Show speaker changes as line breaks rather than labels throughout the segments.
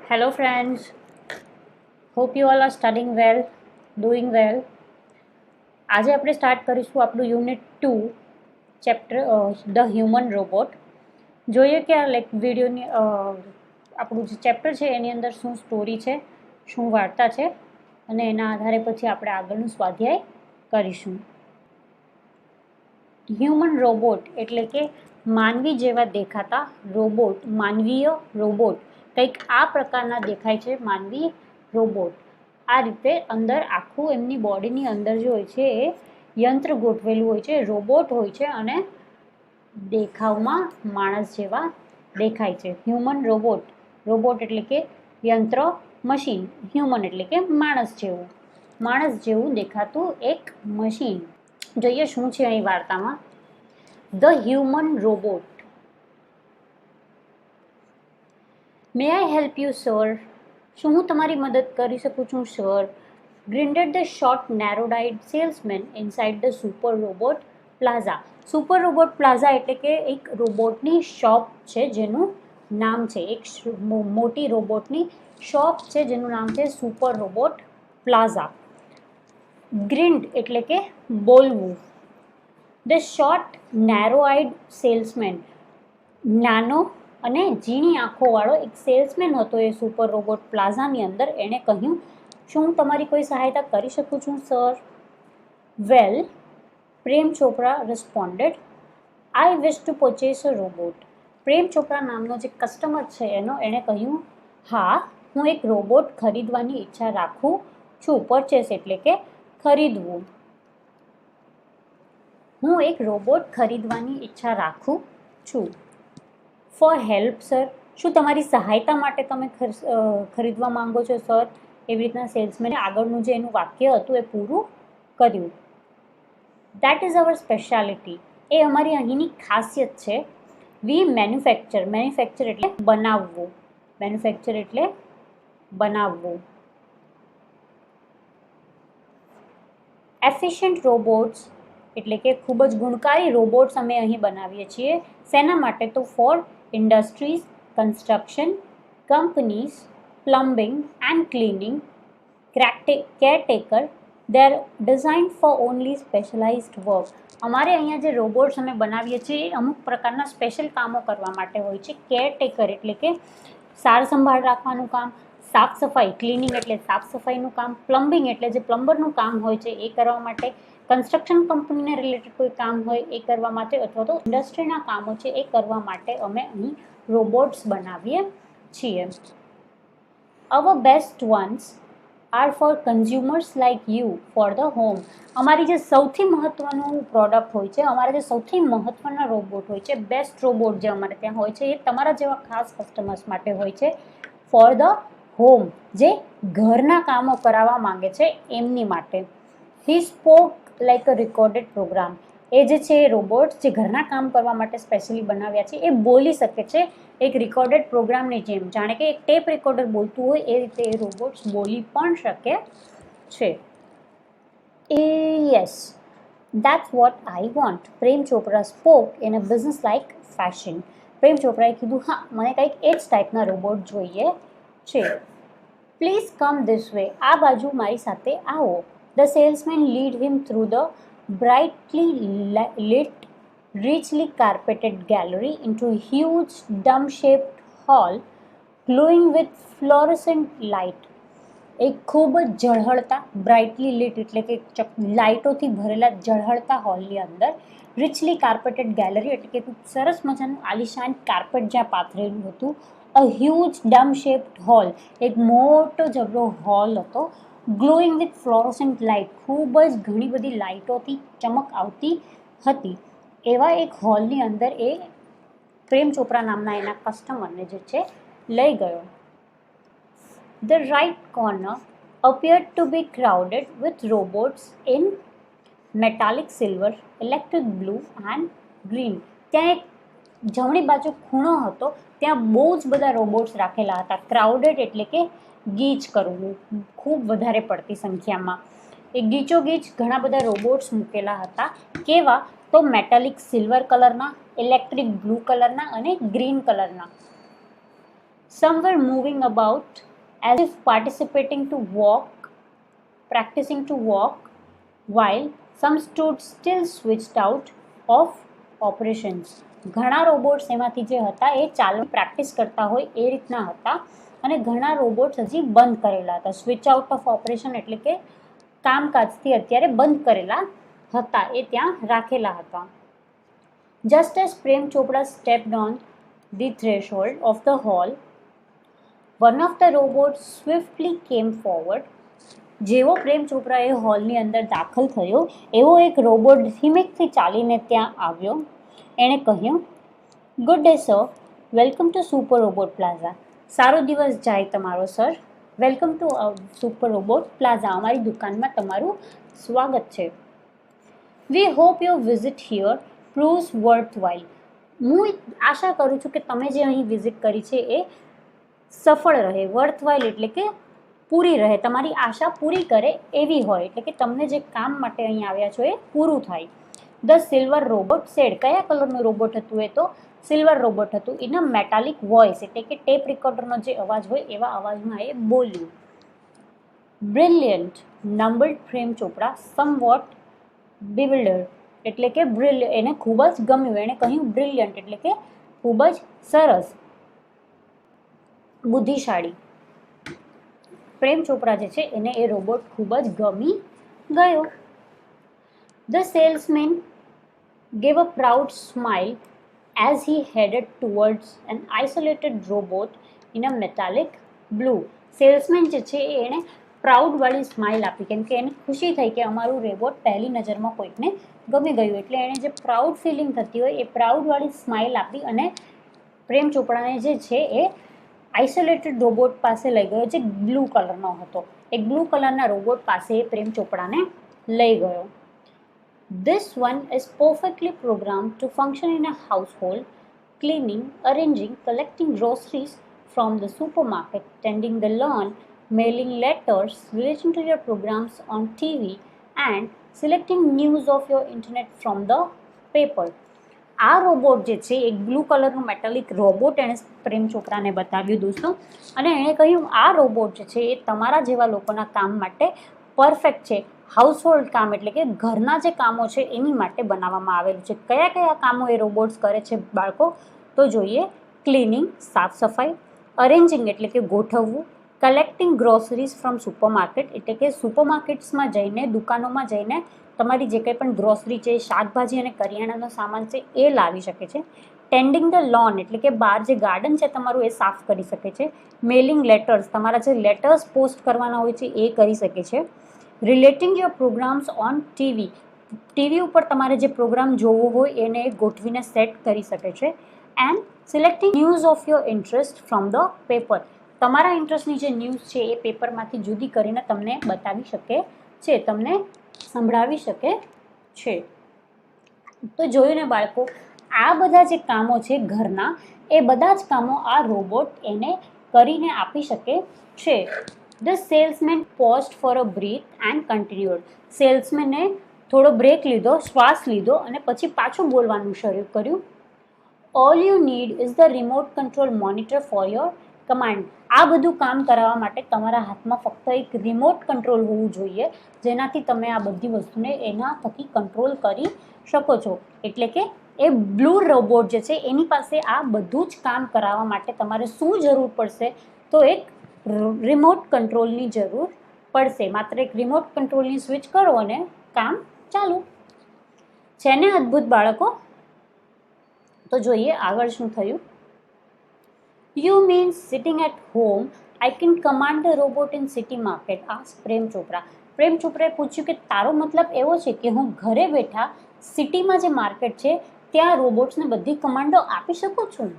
Hello, friends. Hope you all are studying well, doing well. આજે આપણે start કરીશું આપણું unit 2 chapter the human robot. જોઈએ કે આ વિડીયોની આપણું જે ચેપ્ટર છે એની અંદર શું સ્ટોરી છે, શું વાર્તા છે અને એના આધારે પછી આપણે આગળનું સ્વાધ્યાય કરીશું. હ્યુમન રોબોટ એટલે કે માનવી જેવા દેખાતા રોબોટ, માનવીય રોબોટ કંઈક આ પ્રકારના દેખાય છે. માનવી રોબોટ આ રીતે અંદર આખું એમની બોડીની અંદર જે હોય છે એ યંત્ર ગોઠવેલું હોય છે, રોબોટ હોય છે અને દેખાવમાં માણસ જેવા દેખાય છે. હ્યુમન રોબોટ, રોબોટ એટલે કે યંત્ર, મશીન, હ્યુમન એટલે કે માણસ જેવું દેખાતું એક મશીન. જોઈએ શું છે અહીં વાર્તામાં. The human robot. May I help you sir? શું હું તમારી મદદ કરી શકું છું sir? Grinded the short narrowed eyed salesman inside the super robot plaza. Super robot plaza એટલે કે એક રોબોટની શોપ છે જેનું નામ છે, એક મોટી રોબોટની શોપ છે જેનું નામ છે સુપર રોબોટ પ્લાઝા. ગ્રિન્ડ એટલે કે બોલવું. The short narrow eyed salesman, નાનો અને ઝીણી આંખોવાળો એક સેલ્સમેન હતો એ સુપર રોબોટ પ્લાઝાની અંદર. એણે કહ્યું, શું હું તમારી કોઈ સહાયતા કરી શકું છું sir? Well, Prem Chopra responded, I wish to purchase a robot. Prem Chopra નામનો જે કસ્ટમર છે એણે કહ્યું, હા, હું એક રોબોટ ખરીદવાની ઈચ્છા રાખું છું. પરચેસ એટલે કે ખરીદવું. હું એક રોબોટ ખરીદવાની ઈચ્છા રાખું છું. ફોર હેલ્પ સર, શું તમારી સહાયતા માટે તમે ખરીદવા માંગો છો સર? એવી રીતના સેલ્સમેને આગળનું જે એનું વાક્ય હતું એ પૂરું કર્યું. દેટ ઇઝ અવર સ્પેશિયાલિટી, એ અમારી અહીંની ખાસિયત છે. વી મેન્યુફેક્ચર, મેન્યુફેક્ચર એટલે બનાવવું, મેન્યુફેક્ચર એટલે બનાવવું. એફિશિયન્ટ રોબોટ્સ એટલે કે ખૂબ જ ગુણકારી રોબોટ્સ અમે અહીં બનાવીએ છીએ. શેના માટે? તો for industries, construction companies, plumbing and cleaning, caretaker. They are designed for only specialised work. અમારે અહીંયા જે રોબોટ્સ અમે બનાવીએ છીએ એ અમુક પ્રકારના સ્પેશિયલ કામો કરવા માટે હોય છે. કેરટેકર એટલે કે સાર સંભાળ રાખવાનું કામ, સાફ સફાઈ, ક્લિનિંગ એટલે સાફ સફાઈનું કામ, પ્લમ્બિંગ એટલે જે પ્લમ્બરનું કામ હોય છે એ કરવા માટે, કન્સ્ટ્રક્શન કંપનીને રિલેટેડ કોઈ કામ હોય એ કરવા માટે, અથવા તો ઇન્ડસ્ટ્રીના કામો છે એ કરવા માટે અમે અહીં રોબોટ્સ બનાવીએ છીએ. Our best ones are for consumers like you for the home. અમારી જે સૌથી મહત્ત્વનું પ્રોડક્ટ હોય છે, અમારા જે સૌથી મહત્ત્વના રોબોટ હોય છે, બેસ્ટ રોબોટ જે અમારે ત્યાં હોય છે એ તમારા જેવા ખાસ કસ્ટમર્સ માટે હોય છે. ફોર ધ હોમ, જે ઘરના કામો કરાવવા માંગે છે એમની માટે. He spoke like a recorded programme. એ જે છે રોબોટ્સ જે ઘરના કામ કરવા માટે સ્પેશિયલી બનાવ્યા છે એ બોલી શકે છે એક રેકોર્ડેડ પ્રોગ્રામની જેમ. જાણે કે એક ટેપ રેકોર્ડર બોલતું હોય એ રીતે એ રોબોટ્સ બોલી પણ શકે છે. Yes, that's what I want. Prem Chopra spoke in a business like fashion. Prem ચોપરાએ કીધું, હા, મને કંઈક એ જ ટાઈપના રોબોટ જોઈએ છે. Please come this way. આ બાજુ મારી સાથે આવો. The salesman lead him through the brightly lit, richly carpeted gallery into a huge dome-shaped hall glowing with fluorescent light. એક ખૂબ જ ઝળહળતા, બ્રાઇટલી લિટ એટલે કે લાઇટોથી ભરેલા ઝળહળતા હોલની અંદર રિચલી કાર્પેટેડ ગેલેરી એટલે કે સરસ મજાનું આલિશાન કાર્પેટ જ્યાં પાથરેલું હતું. અ હ્યુજ ડમ શેપ્ડ હોલ, એક મોટો જબરો હોલ હતો. ગ્લોઈંગ વિથ ફ્લોરોસન્ટ લાઇટ, ખૂબ જ ઘણી બધી લાઇટોથી ચમક આવતી હતી. એવા એક હોલની અંદર એ પ્રેમ ચોપરા નામના એના કસ્ટમરને જે છે લઈ ગયો. The right corner appeared to be crowded with robots in metallic silver, electric blue and green. ત્યાં એક જમણી બાજુ ખૂણો હતો, ત્યાં બહુ જ બધા રોબોટ્સ રાખેલા હતા. ક્રાઉડેડ એટલે કે ગીચ કરવું, ખૂબ વધારે પડતી સંખ્યામાં. એ ગીચોગીચ ઘણા બધા રોબોટ્સ મૂકેલા હતા. કેવા? તો મેટાલિક સિલ્વર કલરના, ઇલેક્ટ્રિક બ્લુ કલરના અને ગ્રીન કલરના. Some were moving about as if practicing to walk, while some stood still switched out of operations. ઘણા રોબોટ્સ એમાંથી જે હતા એ ચાલવાની પ્રેક્ટિસ કરતા હોય એ રીતના હતા અને ઘણા રોબોટ્સ હજી બંધ કરેલા હતા. સ્વિચ આઉટ ઓફ ઓપરેશન એટલે કે કામકાજથી અત્યારે બંધ કરેલા હતા, એ ત્યાં રાખેલા હતા. Just as Prem Chopra stepped on the threshold of the hall, one of the robots swiftly came forward. જેવો પ્રેમ ચોપરાએ હોલની અંદર દાખલ થયો એવો એક રોબોટ ધીમેકથી ચાલીને ત્યાં આવ્યો. એણે કહ્યું, good day sir, welcome to super robot plaza. સારો દિવસ જાય તમારો sir, welcome to super robot plaza. અમારી દુકાનમાં તમારું સ્વાગત છે. We hope your visit here proves worthwhile. હું આશા કરું છું કે તમે જે અહીં વિઝિટ કરી છે એ સફળ રહે. વર્થવાઇલ એટલે કે પૂરી રહે, તમારી આશા પૂરી કરે એવી હોય, એટલે કે તમને જે કામ માટે અહીં આવ્યા છો એ પૂરું થાય. The silver robot said. કયા કલરનું રોબોટ હતું? એ તો સિલ્વર રોબોટ હતું. ઇન અ મેટાલિક વોઇસ એટલે કે ટેપ રેકોર્ડરનો જે અવાજ હોય એવા અવાજમાં એ બોલ્યું. Brilliant નમ્બર્ડ Prem Chopra somewhat bewildered એટલે કે એને ખૂબ જ ગમ્યું. એણે કહ્યું બ્રિલિયન્ટ એટલે કે ખૂબ જ સરસ, બુદ્ધિશાળી. પ્રેમ ચોપરા જે છે એને એ રોબોટ ખૂબ જ ગમી ગયો. The salesman gave a proud smile as he headed towards an isolated robot in a metallic blue. Salesman જે છે એણે પ્રાઉડવાળી સ્માઇલ આપી, કેમ કે એને ખુશી થઈ કે અમારું રોબોટ પહેલી નજરમાં કોઈકને ગમી ગયું, એટલે એણે જે પ્રાઉડ ફિલિંગ થતી હોય એ પ્રાઉડવાળી સ્માઇલ આપી અને પ્રેમ ચોપરાને જે છે એ આઇસોલેટેડ રોબોટ પાસે લઈ ગયો જે બ્લુ કલરનો હતો. એક બ્લુ કલરના રોબોટ પાસે પ્રેમ ચોપરાને લઈ ગયો. This one is perfectly programmed to function in a household, cleaning, arranging, collecting groceries from the supermarket, tending the lawn, mailing letters, relating to your programs on TV, and selecting news of your internet from the paper. આ robot જે છે એક blue કલરનું metallic robot એણે પ્રેમ ચોપરાને બતાવ્યું દોસ્તો, અને એણે કહ્યું આ રોબોટ જે છે એ તમારા જેવા લોકોના કામ માટે પરફેક્ટ છે. હાઉસહોલ્ડ કામ એટલે કે ઘરના જે કામો છે એની માટે બનાવવામાં આવેલું છે. કયા કયા કામો એ રોબોટ્સ કરે છે બાળકો? તો જોઈએ. ક્લિનિંગ, સાફ સફાઈ. અરેન્જિંગ એટલે કે ગોઠવવું. કલેક્ટિંગ ગ્રોસરીઝ ફ્રોમ સુપરમાર્કેટ એટલે કે સુપરમાર્કેટ્સમાં જઈને, દુકાનોમાં જઈને તમારી જે કંઈ પણ ગ્રોસરી છે, શાકભાજી અને કરિયાણાનો સામાન છે એ લાવી શકે છે. ટેન્ડિંગ ધ લોન એટલે કે બહાર જે ગાર્ડન છે તમારું એ સાફ કરી શકે છે. મેલિંગ લેટર્સ, તમારા જે લેટર્સ પોસ્ટ કરવાના હોય છે એ કરી શકે છે. Relating your programmes on TV, TV ઉપર તમારે જે પ્રોગ્રામ જોવો હોય એને ગોઠવીને સેટ કરી શકે છે. And selecting news of your interest from the paper, તમારા ઇન્ટરેસ્ટની જે ન્યૂઝ છે એ પેપરમાંથી જુદી કરીને તમને બતાવી શકે છે, તમને સંભળાવી શકે છે. તો જોયું ને બાળકો, આ બધા જે કામો છે ઘરના એ બધા જ કામો આ રોબોટ એને કરીને આપી શકે છે. The salesman paused for a breath and continued. સેલ્સમેને થોડો બ્રેક લીધો, શ્વાસ લીધો અને પછી પાછું બોલવાનું શરૂ કર્યું. All you need is the remote control monitor for your command. આ બધું કામ કરાવવા માટે તમારા હાથમાં ફક્ત એક રિમોટ કંટ્રોલ હોવું જોઈએ, જેનાથી તમે આ બધી વસ્તુને એના થકી કંટ્રોલ કરી શકો છો. એટલે કે એ બ્લુ રોબોટ જે છે એની પાસે આ બધું જ કામ કરાવવા માટે તમારે શું જરૂર પડશે? તો એક રિમોટ કંટ્રોલની જરૂર પડશે. માત્ર એક રિમોટ કંટ્રોલની સ્વિચ કરો અને કામ ચાલુ. છે ને અદ્ભુત બાળકો? તો જોઈએ આગળ શું થયું. You mean sitting at home, I can command the robot in city market? asked Prem Chopra. પ્રેમ ચોપરાએ પૂછ્યું કે તારો મતલબ એવો છે કે હું ઘરે બેઠા સિટીમાં જે માર્કેટ છે ત્યાં રોબોટ્સને બધી કમાન્ડો આપી શકું છું?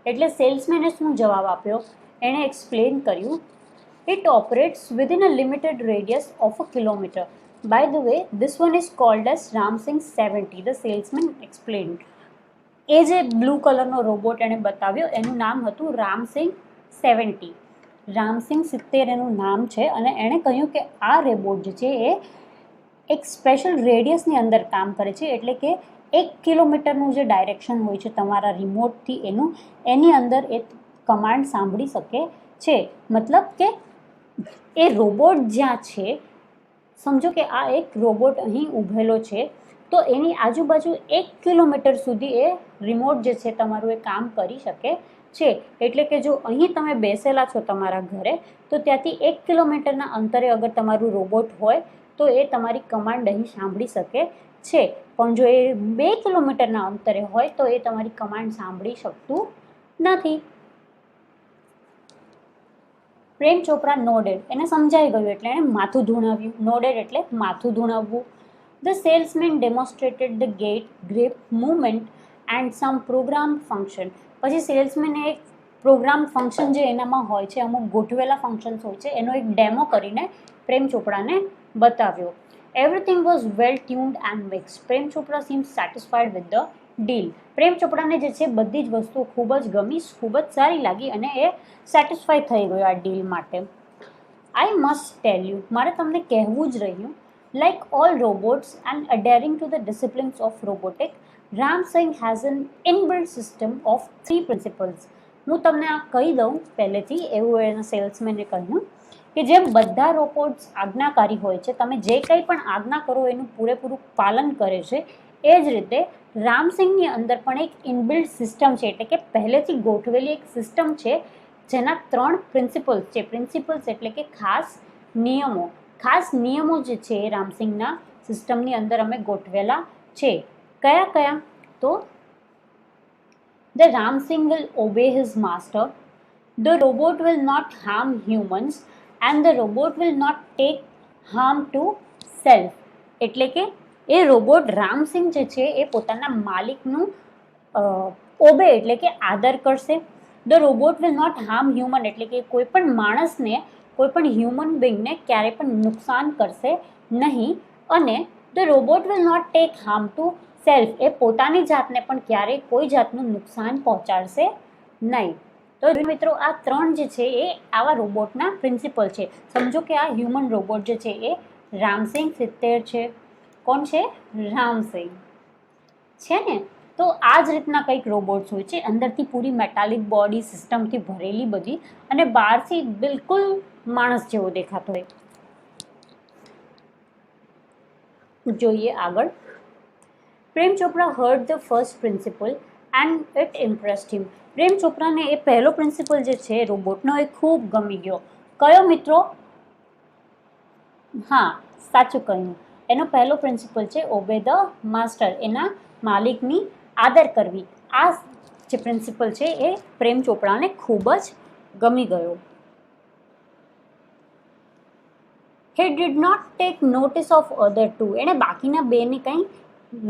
એટલે સેલ્સમેને શું જવાબ આપ્યો? એણે એક્સપ્લેન કર્યું, It operates within a limited radius of a kilometer. By the way, this one is called as Ramsing 70. The salesman explained. એ જે બ્લુ કલરનો રોબોટ એણે બતાવ્યો એનું નામ હતું રામસિંગ 70. રામસિંગ 70 એનું નામ છે. અને એણે કહ્યું કે આ રોબોટ જે છે એ એક સ્પેશિયલ રેડિયસની અંદર કામ કરે છે, એટલે કે 1 કિલોમીટરનું જે ડાયરેક્શન હોય છે તમારા રિમોટથી એની અંદર એ કમાન્ડ સાંભળી શકે છે. મતલબ કે એ રોબોટ જ્યાં છે, સમજો કે આ એક રોબોટ અહીં ઊભેલો છે, તો એની આજુબાજુ 1 કિલોમીટર સુધી એ રિમોટ જે છે તમારું એ કામ કરી શકે છે. એટલે કે જો અહીં તમે બેસેલા છો તમારા ઘરે, તો ત્યાંથી 1 કિલોમીટરના અંતરે અગર તમારું રોબોટ હોય તો એ તમારી કમાન્ડ અહીં સાંભળી શકે છે. પણ જો એ 2 કિલોમીટરના અંતરે હોય તો એ તમારી કમાન્ડ સાંભળી શકતું નથી. પ્રેમ ચોપરા નોડેડ, એને સમજાઈ ગયું એટલે એને માથું ધૂણાવ્યું. નોડેડ એટલે માથું ધૂણાવવું. The salesman demonstrated the gait, grip, movement and some program function. પછી સેલ્સમેને એક પ્રોગ્રામ ફંક્શન જે એનામાં હોય છે, અમુક ગોઠવેલા ફંક્શન્સ હોય છે, એનો એક ડેમો કરીને પ્રેમ ચોપડાને બતાવ્યો. Everything was well tuned and mixed. Prem Chopra seemed satisfied with the deal. પ્રેમ ચોપડાને જે છે બધી જ વસ્તુઓ ખૂબ જ ગમી, ખૂબ જ સારી લાગી અને એ સેટિસ્ફાઈ થઈ ગયો આ ડીલ માટે. I must tell you, મારે તમને કહેવું જ રહ્યું, like all robots and adhering to the disciplines of robotic, Ram Singh has an inbuilt system of 3 principles. હું તમને આ કહી દઉં પહેલેથી, એવું એના સેલ્સમેને કહ્યું કે જેમ બધા રોબોટ્સ આજ્ઞાકારી હોય છે, તમે જે કંઈ પણ આજ્ઞા કરો એનું પૂરેપૂરું પાલન કરે છે, એ જ રીતે રામસિંહની અંદર પણ એક ઇનબિલ્ટ સિસ્ટમ છે, એટલે કે પહેલેથી ગોઠવેલી એક સિસ્ટમ છે જેના 3 પ્રિન્સિપલ્સ છે. પ્રિન્સિપલ્સ એટલે કે ખાસ નિયમો. ખાસ નિયમો જે છે એ રામસિંહના સિસ્ટમની અંદર અમે ગોઠવેલા છે. કયા કયા? તો the Ramsingh will obey his master, the robot will not harm humans and the robot will not take harm to self. એટલે કે એ રોબોટ રામસિંહ જે છે એ પોતાના માલિકનું ઓબે એટલે કે આદર કરશે. The robot will not harm human એટલે કે કોઈ પણ માણસને, કોઈ પણ હ્યુમન બિંગને ક્યારેય પણ નુકસાન કરશે નહીં. અને the robot will not take harm to self, એ પોતાની જાતને પણ ક્યારેય કોઈ જાતનું નુકસાન પહોંચાડશે નહીં. તો મિત્રો આ 3 જે છે એ આવા રોબોટના પ્રિન્સિપલ છે. સમજો કે આ હ્યુમન રોબોટ જે છે એ રામસિંહ 70 છે. કોણ છે? રામસિંહ છે ને. તો આ જ રીતના કંઈક રોબોટ્સ હોય છે, અંદરથી પૂરી મેટાલિક બોડી સિસ્ટમથી ભરેલી બધી, અને બહારથી બિલકુલ માણસ જેવો દેખાતો હોય. જોઈએ આગળ. Prem Chopra heard the first principle and it impressed him. પ્રેમ ચોપરાને એ પહેલો પ્રિન્સિપલ જે છે રોબોટનો એ ખૂબ ગમી ગયો. કયો મિત્રો? હા, સાચું કહ્યું. એનો પહેલો પ્રિન્સિપલ છે ઓબે ધ માસ્ટર, એના માલિકની આદર કરવી. આ જે પ્રિન્સિપલ છે એ પ્રેમ ચોપરાને ખૂબ જ ગમી ગયો. He did not take notice of other two. એણે બાકીના બેને કંઈ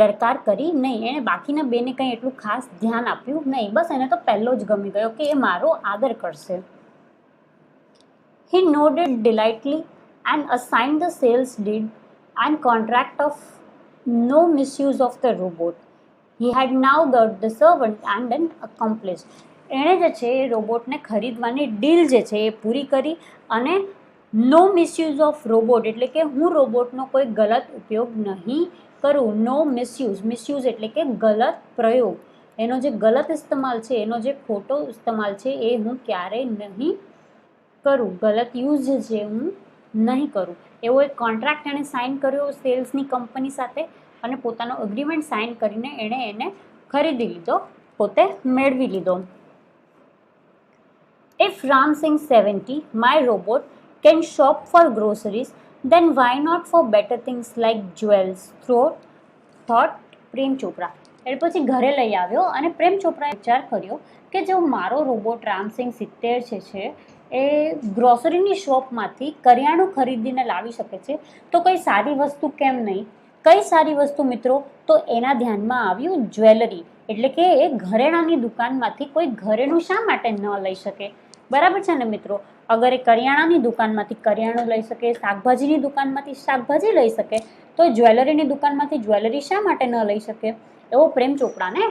દરકાર કરી નહીં, એણે બાકીના બેને કંઈ એટલું ખાસ ધ્યાન આપ્યું નહીં. બસ એને તો પહેલો જ ગમી ગયો કે એ મારો આદર કરશે. He nodded delightedly and assigned the sales deed and contract of no misuse of the robot. He had now got the servant and an accomplice. એણે જે છે એ રોબોટને ખરીદવાની ડીલ જે છે એ પૂરી કરી અને નો મિસયુઝ ઓફ રોબોટ એટલે કે હું રોબોટનો કોઈ ગલત ઉપયોગ નહીં કરું. નો મિસયુઝ, મિસયુઝ એટલે કે ગલત પ્રયોગ, એનો જે ગલત ઇસ્તેમાલ છે, એનો જે ખોટો ઇસ્તેમાલ છે એ હું ક્યારેય નહીં કરું. ગલત યુઝ જે છે હું નહીં કરું. એવો એક કોન્ટ્રાક્ટ એણે સાઇન કર્યો સેલ્સની કંપની સાથે અને પોતાનો એગ્રીમેન્ટ સાઇન કરીને એણે એને ખરીદી લીધો, પોતે મેળવી લીધો. If Ramsingh 70, my robot, can shop for groceries, then why not for better things like jewels? Thought Prem Chopra. એટલે પછી ઘરે લઈ આવ્યો અને પ્રેમ ચોપરાએ વિચાર કર્યો કે જો મારો રોબોટ રામસિંહ 70 છે એ ગ્રોસરીની શોપમાંથી કરિયાણું ખરીદીને લાવી શકે છે તો કઈ સારી વસ્તુ કેમ નહીં? કઈ સારી વસ્તુ મિત્રો? તો એના ધ્યાનમાં આવ્યું જ્વેલરી, એટલે કે એ ઘરેણાની દુકાનમાંથી કોઈ ઘરેણું શા માટે ન લઈ શકે? બરાબર છે ને મિત્રો? અગર એ કરિયાણાની દુકાનમાંથી કરિયાણું લઈ શકે, શાકભાજીની દુકાનમાંથી શાકભાજી લઈ શકે, તો જ્વેલરીની દુકાનમાંથી જ્વેલરી શા માટે ન લઈ શકે? એવો પ્રેમ ચોપરાને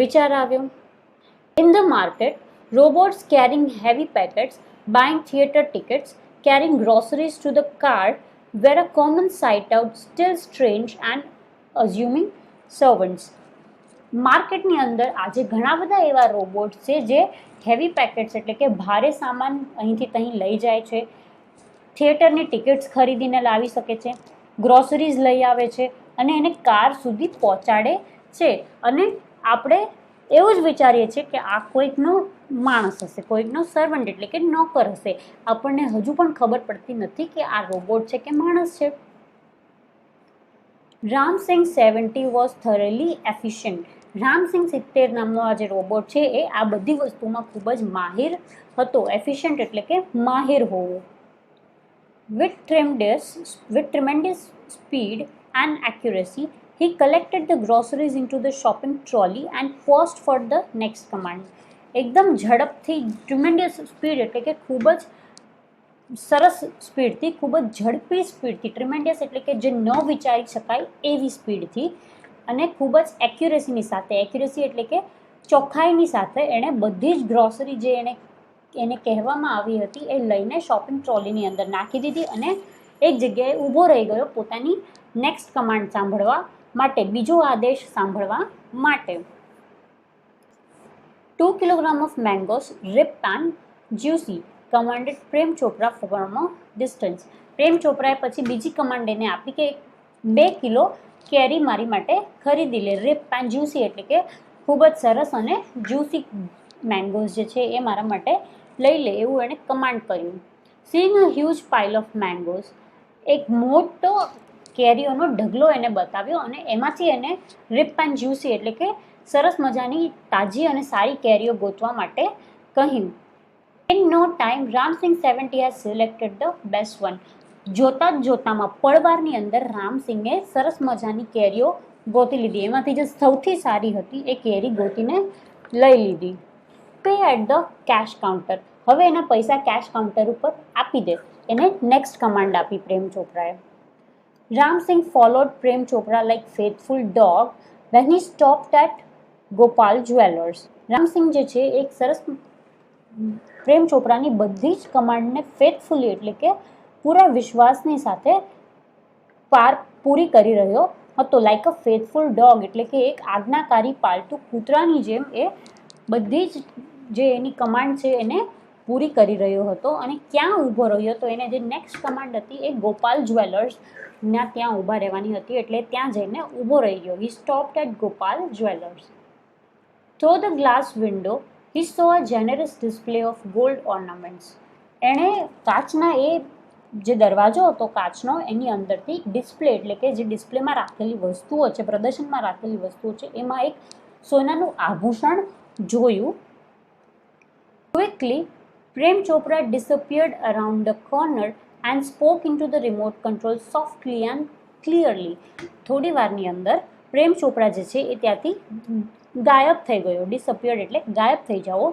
વિચાર આવ્યો. In the market, robots carrying heavy packets, buying theatre tickets, carrying groceries to the car were a common sight out, still strange and assuming servants. માર્કેટની અંદર આજે ઘણા બધા એવા રોબોટ છે જે હેવી પેકેટ્સ એટલે કે ભારે સામાન અહીંથી ત્યાં લઈ જાય છે, થિયેટરની ટિકિટ્સ ખરીદીને લાવી શકે છે, ગ્રોસરીઝ લઈ આવે છે અને એને કાર સુધી પહોંચાડે છે. અને આપણે એવું જ વિચારીએ છીએ કે આ કોઈકનો માણસ હશે, કોઈકનો સર્વન્ટ એટલે કે નોકર હશે. આપણને હજુ પણ ખબર પડતી નથી કે આ રોબોટ છે કે માણસ છે. Ram Singh 70 was thoroughly efficient. Ram Singh 70 નામનો આ જે રોબોટ છે એ આ બધી વસ્તુમાં ખૂબ જ માહિર હતો. એફિશિયન્ટ એટલે કે માહિર હોવું. With tremendous speed and accuracy, he collected the groceries into the shopping trolley and paused for the next command. એકદમ ઝડપથી ટ્રીમેન્ડિયસ સ્પીડ એટલે કે ખૂબ જ સરસ સ્પીડથી, ખૂબ જ ઝડપી સ્પીડથી, ટ્રીમેન્ડિયસ એટલે કે જે ન વિચારી શકાય એવી સ્પીડથી અને ખૂબ જ એક્યુરેસીની સાથે, એક્યુરેસી એટલે કે ચોખ્ખાઈની સાથે એણે બધી જ ગ્રોસરી જે એને કહેવામાં આવી હતી એ લઈને શોપિંગ ટ્રોલીની અંદર નાખી દીધી અને એક જગ્યાએ ઊભો રહી ગયો પોતાની નેક્સ્ટ કમાન્ડ સાંભળવા માટે, બીજો આદેશ સાંભળવા માટે. 2 kilogram of mangoes, ripe and juicy, commanded Prem Chopra from a distance. પ્રેમ ચોપરાએ પછી બીજી કમાન્ડ એને આપી કે 2 કિલો કેરી મારી માટે ખરીદી લે. રિપ એન્ડ જ્યુસી એટલે કે ખૂબ જ સરસ અને જ્યુસી મેંગોઝ જે છે એ મારા માટે લઈ લે એવું એણે કમાન્ડ કર્યું. Seeing a huge pile of mangoes, એક મોટો કેરીઓનો ઢગલો એને બતાવ્યો અને એમાંથી એને રિપ એન્ડ જ્યુસી એટલે કે સરસ મજાની તાજી અને સારી કેરીઓ ગોતવા માટે કહ્યું. In no time, Ramsing 70 has selected the best one. જોતા જ જોતામાં પળવારની અંદર રામસિંગે સરસ મજાની કેરીઓ ગોતી લીધી. એમાંથી જે સૌથી સારી હતી એ કેરી ગોતીને લઈ લીધી. Pay at the cash counter, હવે એના પૈસા કેશ કાઉન્ટર ઉપર આપી દે. એને નેક્સ્ટ કમાન્ડ આપી પ્રેમ ચોપરાએ. Ramsingh followed Prem Chopra like faithful dog when he stopped at Gopal jewellers. Ramsingh જે છે એક સરસ પ્રેમ ચોપરાની બધી જ કમાન્ડને ફેથફુલી એટલે કે પૂરા વિશ્વાસની સાથે પૂરી કરી રહ્યો હતો. લાઈક અ ફેથફુલ ડોગ એટલે કે એક આજ્ઞાકારી પાલતુ કૂતરાની જેમ એ બધી જ જે એની કમાન્ડ છે એને પૂરી કરી રહ્યો હતો. અને ક્યાં ઊભો રહ્યો તો એને જે નેક્સ્ટ કમાન્ડ હતી એ ગોપાલ જ્વેલર્સના ત્યાં ઊભા રહેવાની હતી એટલે ત્યાં જઈને ઊભો રહી ગયો. He stopped at Gopal jewellers. Through the glass window he saw a generous display of gold ornaments. એણે કાચના એ જે દરવાજો હતો કાચનો એની અંદરથી ડિસ્પ્લે એટલે કે જે ડિસ્પ્લેમાં રાખેલી વસ્તુઓ છે, પ્રદર્શનમાં રાખેલી વસ્તુઓ છે એમાં એક સોનાનું આભૂષણ જોયું. Quickly, Prem Chopra disappeared around the corner and spoke into the remote control softly and clearly. થોડી વારની અંદર પ્રેમ ચોપરા જે છે એ ત્યાંથી ગાયબ થઈ ગયો. ડિસઅપિયર્ડ એટલે ગાયબ થઈ જવો.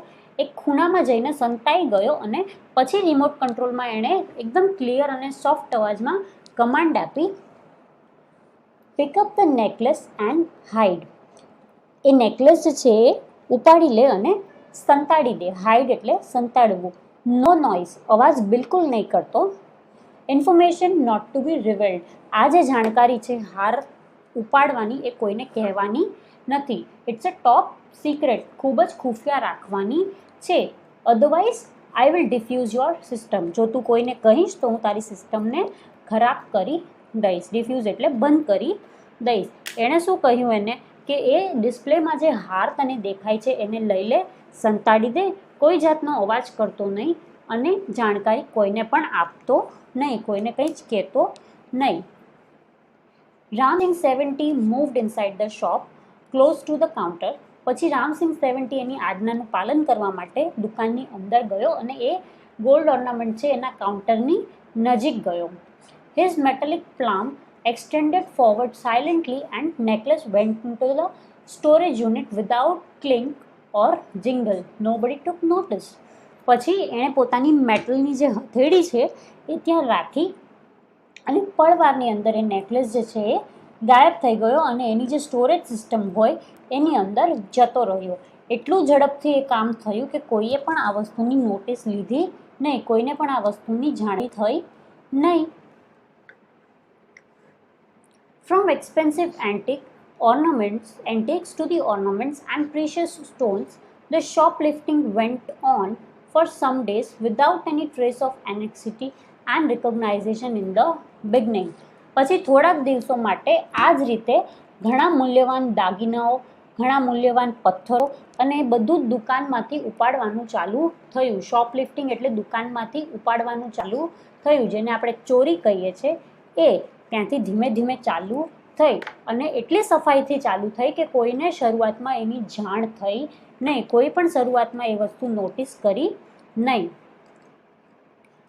એક ખૂણામાં જઈને સંતાઈ ગયો અને પછી રિમોટ કંટ્રોલમાં એણે એકદમ ક્લિયર અને સોફ્ટ અવાજમાં કમાન્ડ આપી, pick up the necklace and hide. એ નેકલેસ જે છે એ ઉપાડી લે અને સંતાડી દે. હાઇડ એટલે સંતાડવું. નો નોઇઝ, અવાજ બિલકુલ નહીં કરતો. ઇન્ફોર્મેશન નોટ ટુ બી રિવેલ્ડ, આ જે જાણકારી છે હાર ઉપાડવાની એ કોઈને કહેવાની નથી. ઇટ્સ અ ટોપ સિક્રેટ, ખૂબ જ ખુફિયા રાખવાની છે. Otherwise I will diffuse your system, જો તું કોઈને કહીશ તો હું તારી સિસ્ટમને ખરાબ કરી દઈશ. ડિફ્યુઝ એટલે બંધ કરી દઈશ. એણે શું કહ્યું એને કે એ ડિસ્પ્લેમાં જે હાર તને દેખાય છે એને લઈ લે, સંતાડી દે, કોઈ જાતનો અવાજ કરતો નહીં અને જાણકારી કોઈને પણ આપતો નહીં, કોઈને કંઈ જ કહેતો નહીં. Ramsingh 70 moved inside the shop close to the counter. પછી રામસિંગ 70 એની આજ્ઞાનું પાલન કરવા માટે દુકાનની અંદર ગયો અને એ ગોલ્ડ ઓર્નામેન્ટ છે એના કાઉન્ટરની નજીક ગયો. His metallic palm extended forward silently and necklace went into the storage unit without clink or jingle. Nobody took notice. પછી એણે પોતાની મેટલની જે હથેળી છે એ ત્યાં રાખી અને પળવારની અંદર એ નેકલેસ જે છે એ ગાયબ થઈ ગયો અને એની જે સ્ટોરેજ સિસ્ટમ હોય એની અંદર જતો રહ્યો. એટલું ઝડપથી એ કામ થયું કે કોઈએ પણ આ વસ્તુની નોટિસ લીધી નહીં, કોઈને પણ આ વસ્તુની જાણી થઈ નહીં. From expensive antique ornaments and takes to the ornaments and precious stones, the shoplifting went on for some days without any trace of anxiety and recognition in the beginning. પછી થોડાક દિવસો માટે આ જ રીતે ઘણા મૂલ્યવાન દાગીનાઓ, ઘણા મૂલ્યવાન પથ્થરો અને એ બધું જ દુકાનમાંથી ઉપાડવાનું ચાલુ થયું. શોપલિફ્ટિંગ એટલે દુકાનમાંથી ઉપાડવાનું ચાલુ થયું, જેને આપણે ચોરી કહીએ છીએ, એ ત્યાંથી ધીમે ધીમે ચાલુ થઈ અને એટલી સફાઈથી ચાલુ થઈ કે કોઈને શરૂઆતમાં એની જાણ થઈ નહીં, કોઈ પણ શરૂઆતમાં એ વસ્તુ નોટિસ કરી નહીં.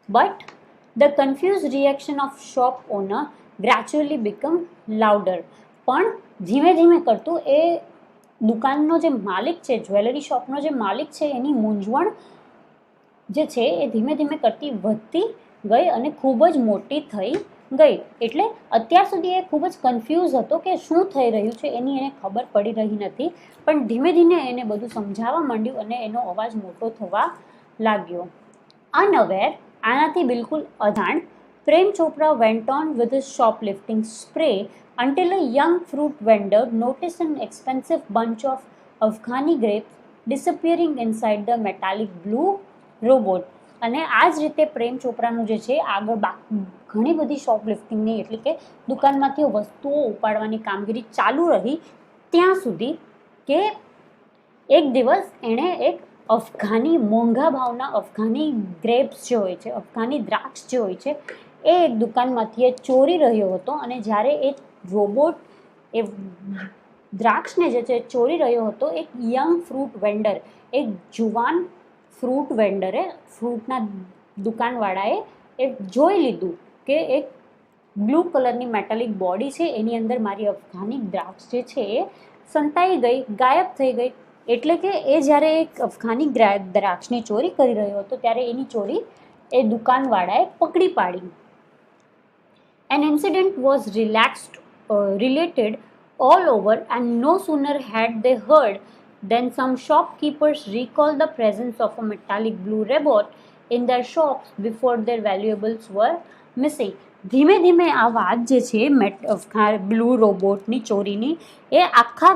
But the confuse reaction of shop owner gradually become louder. પણ ધીમે ધીમે કરતું એ દુકાનનો જે માલિક છે, જ્વેલરી શોપનો જે માલિક છે, એની મૂંઝવણ જે છે એ ધીમે ધીમે કરતી વધતી ગઈ અને ખૂબ જ મોટી થઈ ગઈ. એટલે અત્યાર સુધી એ ખૂબ જ કન્ફ્યુઝ હતો કે શું થઈ રહ્યું છે, એની એને ખબર પડી રહી નથી. પણ ધીમે ધીમે એને બધું સમજાવવા માંડ્યું અને એનો અવાજ મોટો થવા લાગ્યો. અનઅવેર, આનાથી બિલકુલ અજાણ, Prem Chopra went on with his shoplifting spree until a young fruit vendor noticed an expensive bunch of Afghani grapes disappearing inside the metallic blue robot. અને આ જ રીતે પ્રેમ ચોપરાનું જે છે આગળ ઘણી બધી શોપલિફ્ટિંગની એટલે કે દુકાનમાંથી વસ્તુઓ ઉપાડવાની કામગીરી ચાલુ રહી ત્યાં સુધી કે એક દિવસ એણે એક અફઘાની મોંઘા ભાવના અફઘાની ગ્રેપ્સ જે હોય છે, અફઘાની દ્રાક્ષ જે હોય છે, એ એક દુકાનમાંથી એ ચોરી રહ્યો હતો. અને જ્યારે એ રોબોટ એ દ્રાક્ષને જે છે ચોરી રહ્યો હતો, એક યંગ ફ્રૂટ વેન્ડર, એક જુવાન ફ્રૂટ વેન્ડરે, ફ્રૂટના દુકાનવાળાએ એ જોઈ લીધું કે એક બ્લુ કલરની મેટાલિક બોડી છે, એની અંદર મારી અફઘાની દ્રાક્ષ જે છે એ સંતાઈ ગઈ, ગાયબ થઈ ગઈ. એટલે કે એ જ્યારે એક અફઘાની દ્રાક્ષની ચોરી કરી રહ્યો હતો ત્યારે એની ચોરી એ દુકાનવાળાએ પકડી પાડી. An incident was related all over, and no sooner had they heard than some shopkeepers recalled the presence of a metallic blue robot in their shops before their valuables were missing. ધીમે ધીમે આ વાત જે છે blue રોબોટની ચોરીની એ આખા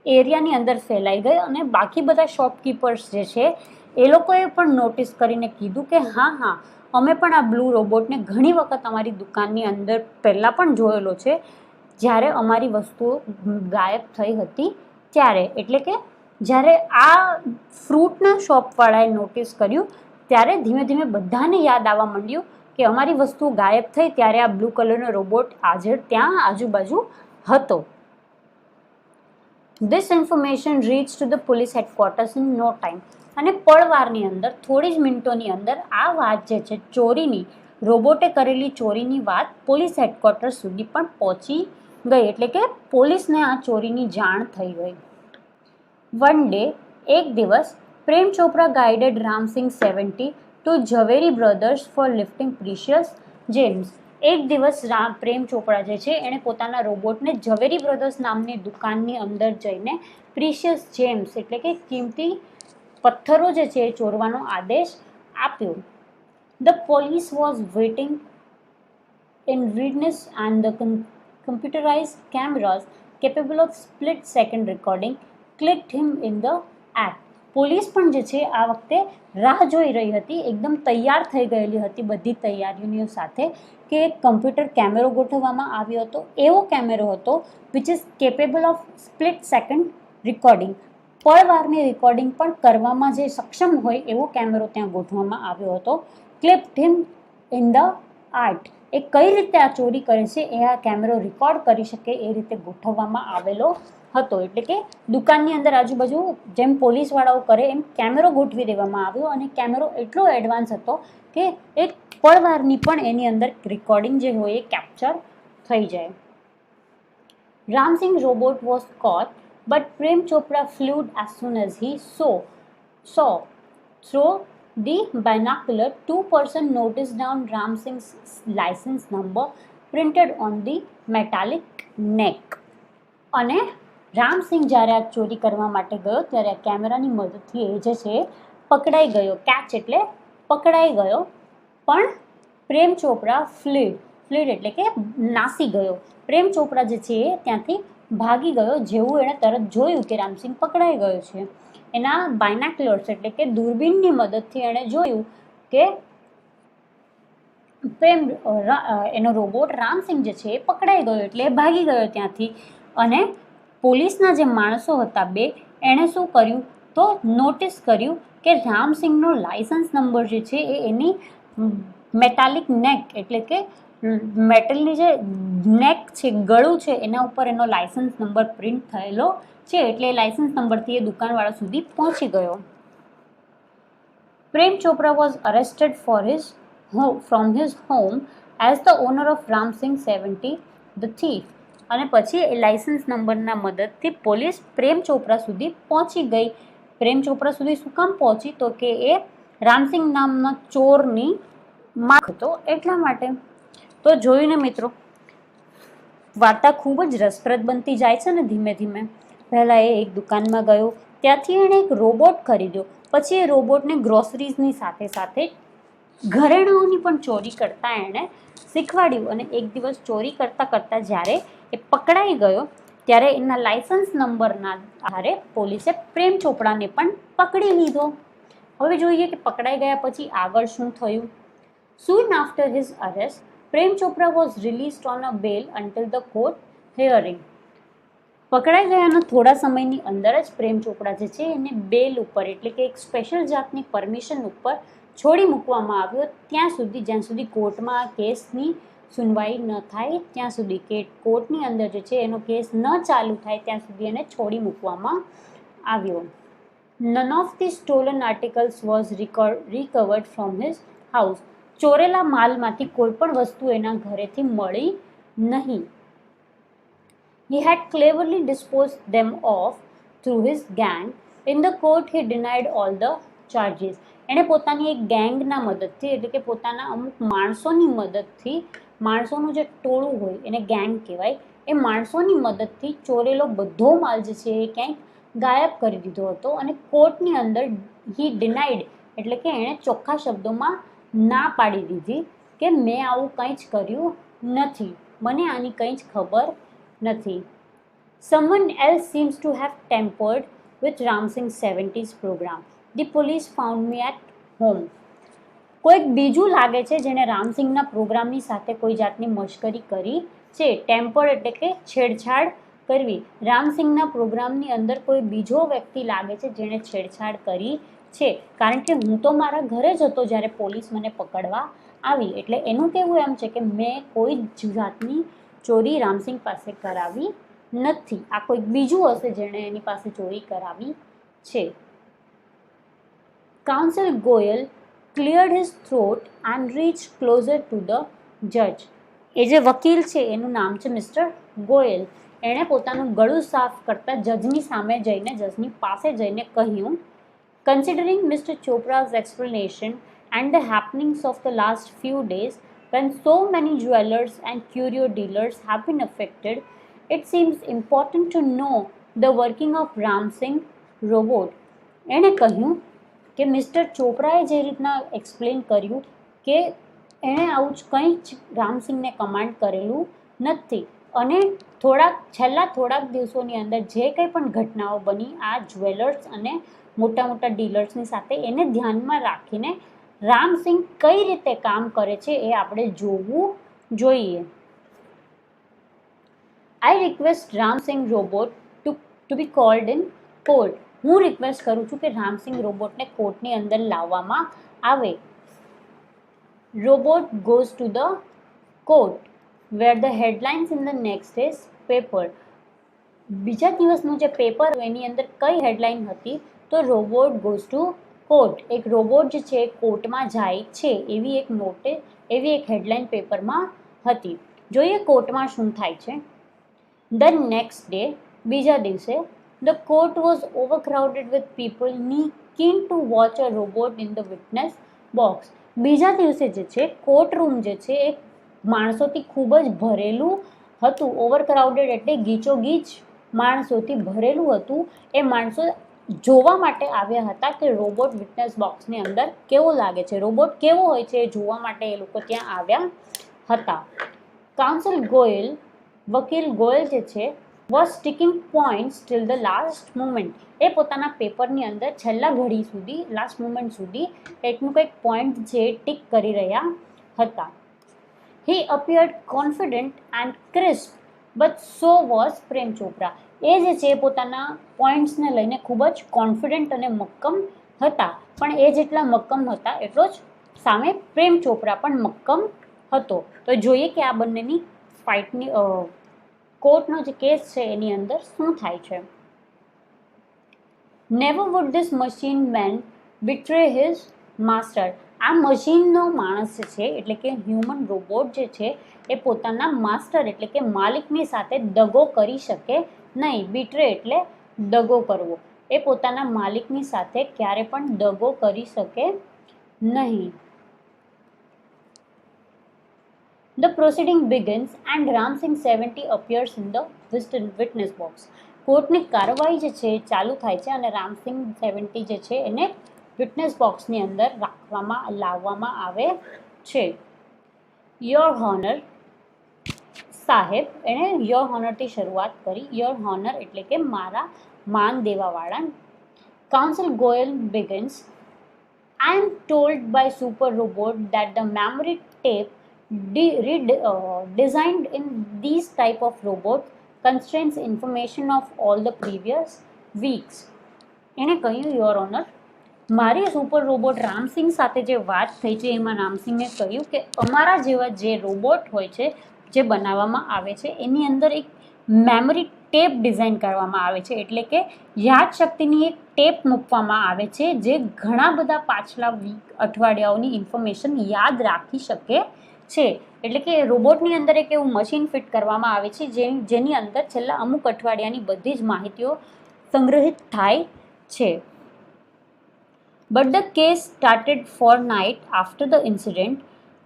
એરિયાની અંદર ફેલાઈ ગઈ અને બાકી બધા શોપકીપર્સ જે છે એ લોકોએ પણ નોટિસ કરીને કીધું કે હા, અમે પણ આ બ્લુ રોબોટને ઘણી વખત અમારી દુકાનની અંદર પહેલાં પણ જોયેલો છે, જ્યારે અમારી વસ્તુઓ ગાયબ થઈ હતી ત્યારે. એટલે કે જ્યારે આ ફ્રૂટના શોપવાળાએ નોટિસ કર્યું ત્યારે ધીમે ધીમે બધાને યાદ આવવા માંડ્યું કે અમારી વસ્તુ ગાયબ થઈ ત્યારે આ બ્લુ કલરનો રોબોટ હાજર ત્યાં આજુબાજુ હતો. This information reached to the police headquarters in no time. અને પળવારની અંદર, થોડી જ મિનિટોની અંદર આ વાત જે છે ચોરીની, રોબોટે કરેલી ચોરીની વાત પોલીસ હેડક્વાર્ટર્સ સુધી પણ પહોંચી ગઈ. એટલે કે પોલીસને આ ચોરીની જાણ થઈ ગઈ. વન ડે, એક દિવસ, Prem Chopra guided Ramsingh 70 to Zaveri brothers for lifting precious gems. એક દિવસ પ્રેમ ચોપરા જે છે એણે પોતાના રોબોટને ઝવેરી બ્રધર્સ નામની દુકાનની અંદર જઈને પ્રિશિયસ જેમ્સ એટલે કે કિંમતી પથ્થરો જે છે એ ચોરવાનો આદેશ આપ્યો. The police was waiting in readiness and the computerized cameras capable of split-second recording clicked him in the act. Police પણ જે છે આ વખતે રાહ જોઈ રહી હતી, એકદમ તૈયાર થઈ ગયેલી હતી બધી તૈયારીઓ સાથે કે એક કમ્પ્યુટર કેમેરો ગોઠવવામાં આવ્યો હતો. એવો કેમેરો હતો which is capable of split second recording. પળવારની રેકોર્ડિંગ પણ કરવામાં જે સક્ષમ હોય એવો કેમેરો ત્યાં ગોઠવવામાં આવ્યો હતો. ક્લિપ્ડ હિમ ઇન ધ આર્ટ. એ કઈ રીતે આ ચોરી કરે છે એ આ કેમેરો રેકોર્ડ કરી શકે એ રીતે ગોઠવવામાં આવેલો હતો. એટલે કે દુકાનની અંદર આજુબાજુ જેમ પોલીસવાળાઓ કરે એમ કેમેરો ગોઠવી દેવામાં આવ્યો અને કેમેરો એટલો એડવાન્સ હતો કે એક પળવારની પણ એની અંદર રેકોર્ડિંગ જે હોય એ કેપ્ચર થઈ જાય. Ramsingh robot was caught but Prem Chopra fled as soon as he saw through the binocular. Two persons noticed down Ramsingh's license number printed on the metallic neck. અને રામસિંહ જ્યારે આ ચોરી કરવા માટે ગયો ત્યારે આ કેમેરાની મદદથી એ જે છે પકડાઈ ગયો. કેચ એટલે પકડાઈ ગયો. પણ પ્રેમ ચોપરા ફ્લીડ એટલે કે નાસી ગયો. પ્રેમ ચોપરા જે છે એ ત્યાંથી ભાગી ગયો જેવું એણે તરત જોયું કે રામસિંગ પકડાઈ ગયો છે. એના બાયનાક્યુલર્સ એટલે કે દૂરબીનની મદદથી એણે જોયું કે એનો રોબોટ રામસિંગ જે છે એ પકડાઈ ગયો એટલે એ ભાગી ગયો ત્યાંથી. અને પોલીસના જે માણસો હતા બે, એણે શું કર્યું તો નોટિસ કર્યું કે રામસિંગનો લાયસન્સ નંબર જે છે એ એની મેટાલિક નેક એટલે કે મેટલની જે નેક છે, ગળું છે, એના ઉપર એનો લાયસન્સ નંબર પ્રિન્ટ થયેલો છે. એટલે લાયસન્સ નંબરથી એ દુકાનવાળા સુધી પહોંચી ગયો. Prem Chopra was arrested from his home as the owner of Ramsing 70, the thief. અને પછી એ લાયસન્સ નંબરના મદદથી પોલીસ પ્રેમ ચોપરા સુધી પહોંચી ગઈ. પ્રેમ ચોપરા સુધી શું કામ પહોંચી તો કે એ રામસિંગ નામના ચોરની માખ હતો એટલા માટે. તો જોયું ને મિત્રો, વાર્તા ખૂબ જ રસપ્રદ બનતી જાય છે ને ધીમે ધીમે. પહેલાં એ એક દુકાનમાં ગયો, ત્યાંથી એણે એક રોબોટ ખરીદ્યો. પછી એ રોબોટને ગ્રોસરીઝની સાથે સાથે ઘરેણાઓની પણ ચોરી કરતાં એણે શીખવાડ્યું. અને એક દિવસ ચોરી કરતાં કરતાં જ્યારે એ પકડાઈ ગયો ત્યારે એના લાયસન્સ નંબરના આધારે પોલીસે પ્રેમ ચોપડાને પણ પકડી લીધો. હવે જોઈએ કે પકડાઈ ગયા પછી આગળ શું થયું. Soon after his arrest, Prem Chopra was released on a bail until the court hearing. પકડાઈ ગયાના થોડા સમયની અંદર જ પ્રેમ ચોપડા જે છે એને બેલ ઉપર એટલે કે એક સ્પેશિયલ જાતની પરમિશન ઉપર છોડી મૂકવામાં આવ્યો ત્યાં સુધી, જ્યાં સુધી કોર્ટમાં આ કેસની સુનવાઈ ન થાય ત્યાં સુધી, કે કોર્ટની અંદર જે છે એનો કેસ ન ચાલુ થાય ત્યાં સુધી એને છોડી મૂકવામાં આવ્યો. None of the stolen articles was recovered from his house. ચોરેલા માલમાંથી કોઈ પણ વસ્તુ એના ઘરેથી મળી નહીં. He had cleverly disposed them off through his gang. In the court he denied all the charges. એણે પોતાની એક ગેંગના મદદથી એટલે કે પોતાના અમુક માણસોની મદદથી, માણસોનું જે ટોળું હોય એને ગેંગ કહેવાય, એ માણસોની મદદથી ચોરેલો બધો માલ જે છે એ ક્યાંક ગાયબ કરી દીધો હતો. અને કોર્ટની અંદર હી ડિનાઇડ એટલે કે એણે ચોખ્ખા શબ્દોમાં ના પાડી દીધી કે મેં આવું કંઈ જ કર્યું નથી, મને આની કંઈ જ ખબર નથી. Someone else seems to have tampered with Ramsing's 70s program. The police found me at home. કોઈક બીજું લાગે છે જેણે રામસિંગના પ્રોગ્રામની સાથે કોઈ જાતની મશ્કરી કરી છે. ટેમ્પર એટલે કે છેડછાડ કરવી. રામસિંગના પ્રોગ્રામની અંદર કોઈ બીજો વ્યક્તિ લાગે છે જેણે છેડછાડ કરી છે, કારણ કે હું તો મારા ઘરે જ હતો જ્યારે પોલીસ મને પકડવા આવી. એટલે એનું કહેવું એમ છે કે મેં કોઈ જ જાતની ચોરી રામસિંગ પાસે કરાવી નથી. આ કોઈક બીજું હશે જેણે એની પાસે ચોરી કરાવી છે. Counsel Goyal cleared his throat and reached closer to the judge. એ જે વકીલ છે એનું નામ છે મિસ્ટર ગોયલ. એણે પોતાનું ગળું સાફ કરતાં જજની સામે જઈને, જજની પાસે જઈને કહ્યું, Considering Mr. Chopra's explanation and the happenings of the last few days, when so many jewelers and curio dealers have been affected, it seems important to know the working of Ramsing robot. એણે કહ્યું કે mister ચોપરાએ જે રીતના explain કર્યું કે એણે આવું જ કંઈ જ રામસિંગને કમાન્ડ કરેલું નથી. અને છેલ્લા થોડાક દિવસોની અંદર જે કંઈ પણ ઘટનાઓ બની આ જ્વેલર્સ અને મોટા મોટા ડીલર્સની સાથે, એને ધ્યાનમાં રાખીને રામસિંગ કઈ રીતે કામ કરે છે એ આપણે જોવું જોઈએ. I request Ramsing robot to be called in court. હું રિક્વેસ્ટ કરું છું કે રામસિંગ રોબોટને કોર્ટની અંદર લાવવામાં આવે. Robot goes to the court where the headlines in the next day's paper. બીજા દિવસનું જે પેપર એની અંદર કઈ હેડલાઇન હતી તો રોબોટ ગોઝ ટુ કોર્ટ. એક રોબોટ જે છે કોર્ટમાં જાય છે એવી એક હેડલાઇન પેપરમાં હતી. જોઈએ કોર્ટમાં શું થાય છે. The next day, બીજા દિવસે, the court was overcrowded with people keen to watch a robot in the witness box. બીજા દિવસે જે છે કોર્ટ રૂમ જે છે એ માણસોથી ખૂબ જ ભરેલું હતું. ઓવરક્રાઉડેડ એટલે ગીચોગીચ માણસોથી ભરેલું હતું. એ માણસો જોવા માટે આવ્યા હતા કે રોબોટ વિટનેસ બોક્સની અંદર કેવો લાગે છે, રોબોટ કેવો હોય છે એ જોવા માટે એ લોકો ત્યાં આવ્યા હતા. કાઉન્સિલ ગોયલ, વકીલ ગોયલ જે છે, was sticking points till the last moment. એ પોતાના પેપરની અંદર છેલ્લા ઘડી સુધી, લાસ્ટ મોમેન્ટ સુધી કંઈકનું કંઈક પોઈન્ટ જે ટીક કરી રહ્યા હતા. He appeared confident and crisp, but so was Prem Chopra. એ જે છે પોતાના પોઈન્ટ્સને લઈને ખૂબ જ કોન્ફિડન્ટ અને મક્કમ હતા, પણ એ જેટલા મક્કમ હતા એટલો જ સામે પ્રેમ ચોપરા પણ મક્કમ હતો. તો જોઈએ કે આ બંનેની ફાઇટની કોર્ટનો જે કેસ છે એની અંદર શું થાય છે. Never would this machine man betray his master. આ મશીનનો માણસ જે છે એટલે કે હ્યુમન રોબોટ જે છે એ પોતાના માસ્ટર એટલે કે માલિકની સાથે દગો કરી શકે નહીં. બિટ્રે એટલે દગો કરવો. એ પોતાના માલિકની સાથે ક્યારે પણ દગો કરી શકે નહીં. The proceeding begins and Ramsingh 70 appears in the witness box. કોર્ટની કાર્યવાહી જે છે ચાલુ થાય છે અને રામસિંગ 70 જે છે એને વિટનેસ બોક્સની અંદર લાવવામાં આવે છે. યોર હોનર સાહેબ, એણે યોર હોનરથી શરૂઆત કરી. યોર હોનર એટલે કે મારા માન દેવાવાળા. Counsel Goyal begins. I am told by Super Robot that the memory tape designed in these type of robots constrains information of all the previous weeks. એણે કહ્યું યોર ઓનર, મારી સુપર રોબોટ રામસિંગ સાથે જે વાત થઈ છે એમાં રામસિંગે કહ્યું કે અમારા જેવા જે રોબોટ હોય છે જે બનાવવામાં આવે છે એની અંદર એક મેમરી ટેપ ડિઝાઇન કરવામાં આવે છે, એટલે કે યાદશક્તિની એક ટેપ મૂકવામાં આવે છે જે ઘણા બધા પાછલા અઠવાડિયાઓની ઇન્ફોર્મેશન યાદ રાખી શકે છે. એટલે કે રોબોટની અંદર એક એવું મશીન ફિટ કરવામાં આવે છે જેની અંદર છેલ્લા અમુક અઠવાડિયાની બધી જ માહિતીઓ સંગ્રહિત થાય છે. But the case started fortnight after the incident.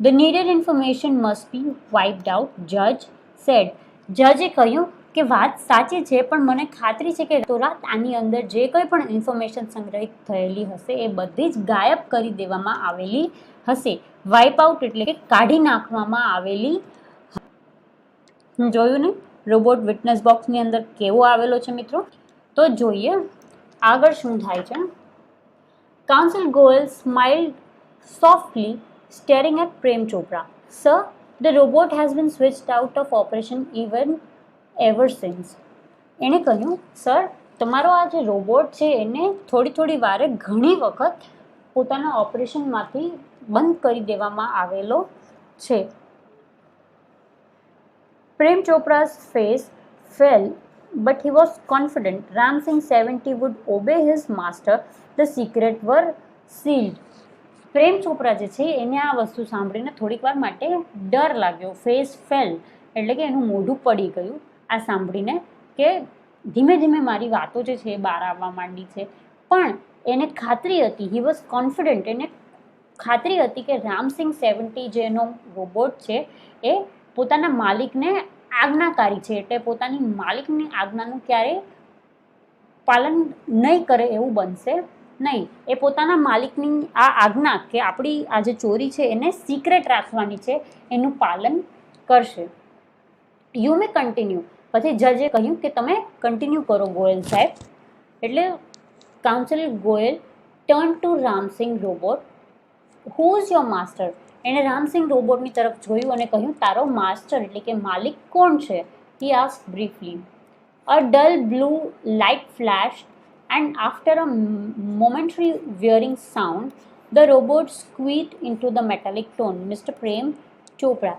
The needed information must be wiped out, judge said. જજે કહ્યું કે વાત સાચી છે, પણ મને ખાતરી છે કે રાતોરાત આની અંદર જે કંઈ પણ ઇન્ફોર્મેશન સંગ્રહિત થયેલી હશે એ બધી જ ગાયબ કરી દેવામાં આવેલી હશે. વાઇપ આઉટ એટલે કે કાઢી નાખવામાં આવેલી. જોયું ને રોબોટ વિટનેસ બોક્સની અંદર કેવો આવેલો છે મિત્રો? તો જોઈએ આગળ શું થાય છે. Counsel Goel smiled softly, staring at Prem Chopra. Sir, the robot has been switched out of operation ever since. એણે કહ્યું, સર, તમારો આ જે રોબોટ છે એને થોડી વારે ઘણી વખત પોતાના ઓપરેશનમાંથી બંધ કરી દેવામાં આવેલો છે. Prem Chopra's face fell, but he was confident Ramsingh 70 would obey his master. The secret were sealed. Prem Chopra જે છે એને આ વસ્તુ સાંભળીને થોડીક વાર માટે ડર લાગ્યો. ફેસ ફેલ એટલે કે એનું મોઢું પડી ગયું આ સાંભળીને કે ધીમે ધીમે મારી વાતો જે છે એ બહાર આવવા માંડી છે. પણ એને ખાતરી હતી, હી વોઝ કોન્ફિડન્ટ, એને ખાતરી હતી કે રામસિંગ 70 જે એનો રોબોટ છે એ પોતાના માલિકને આજ્ઞાકારી છે, એટલે પોતાની માલિકની આજ્ઞાનું ક્યારેય પાલન નહીં કરે એવું બનશે નહીં. એ પોતાના માલિકની આ આજ્ઞા કે આપણી આ જે ચોરી છે એને સિક્રેટ રાખવાની છે એનું પાલન કરશે. You may continue. પછી જજે કહ્યું કે તમે કન્ટિન્યુ કરો ગોયલ સાહેબ. એટલે council Goyal turn to Ramsingh robot. Who is your master? એણે રામસિંગ રોબોટની તરફ જોયું અને કહ્યું તારો માસ્ટર એટલે કે માલિક કોણ છે? He asked briefly. A dull blue light flashed, and after a momentary whirring sound, the robot squeaked into the metallic tone. Mr. Prem Chopra.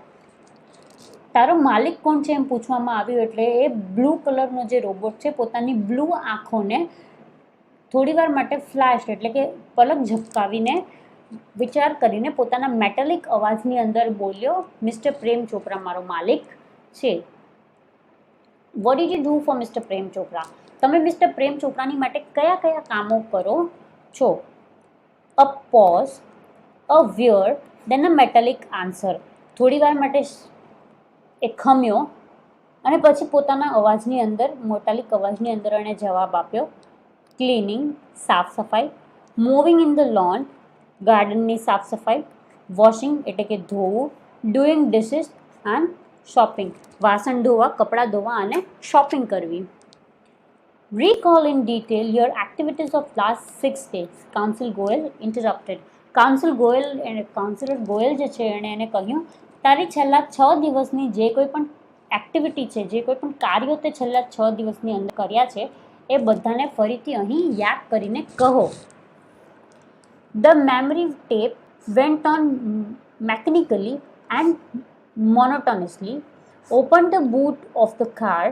તારો માલિક કોણ છે એમ પૂછવામાં આવ્યું એટલે એ બ્લુ કલરનો જે રોબોટ છે પોતાની બ્લુ આંખોને થોડીવાર માટે ફ્લેશ એટલે કે પલક ઝબકાવીને વિચાર કરીને પોતાના મેટાલિક અવાજની અંદર બોલ્યો, મિસ્ટર પ્રેમ ચોપરા મારો માલિક છે. What did you do for mister Prem Chopra? તમે મિસ્ટર પ્રેમ ચોપરાની માટે કયા કયા કામો કરો છો? અ પોઝ, અ વિયર, દેન અ મેટાલિક આન્સર. થોડીવાર માટે એ ખમ્યો અને પછી પોતાના અવાજની અંદર મેટાલિક અવાજની અંદર એણે જવાબ આપ્યો. ક્લિનિંગ, સાફ સફાઈ. મૂવિંગ ઇન ધ લોન, ગાર્ડનની સાફ સફાઈ. વોશિંગ એટલે કે ધોવું. ડુઈંગ ડિશિસ એન્ડ શોપિંગ, વાસણ ધોવા, કપડાં ધોવા અને શોપિંગ કરવી. Recall in detail your activities of last 6 days. Council Goyal interrupted. Councillor Goyal જે છે એને કહ્યું તારી છેલ્લા 6 દિવસની જે કોઈ પણ એક્ટિવિટી છે, જે કોઈ પણ કાર્યો તે છેલ્લા 6 દિવસની અંદર કર્યા છે એ બધાને ફરીથી અહીં યાદ કરીને કહો. The memory tape went on mechanically and monotonously. Open the boot of the car.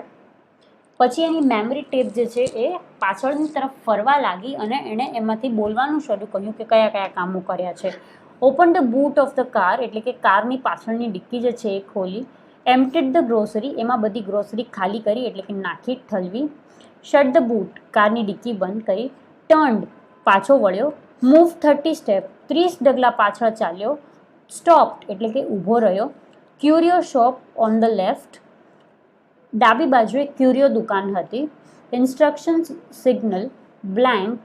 પછી એની મેમરી ટેપ જે છે એ પાછળની તરફ ફરવા લાગી અને એણે એમાંથી બોલવાનું શરૂ કર્યું કે કયા કયા કામો કર્યા છે. Open the boot of the car એટલે કે કારની પાછળની ડિક્કી જે છે એ ખોલી. એમ્પ્ટીડ ધ ગ્રોસરી, એમાં બધી ગ્રોસરી ખાલી કરી એટલે કે નાખી ઠલવી. શટ ધ બૂટ, કારની ડિક્કી બંધ કરી. ટર્ન્ડ, પાછો વળ્યો. મૂવ 30 સ્ટેપ, 30 ડગલા પાછળ ચાલ્યો. સ્ટોપ્ડ એટલે કે ઊભો રહ્યો. ક્યુરિયો શોપ ઓન ધ લેફ્ટ, ડાબી બાજુએ ક્યુરિયો દુકાન હતી. Instructions signal, blank,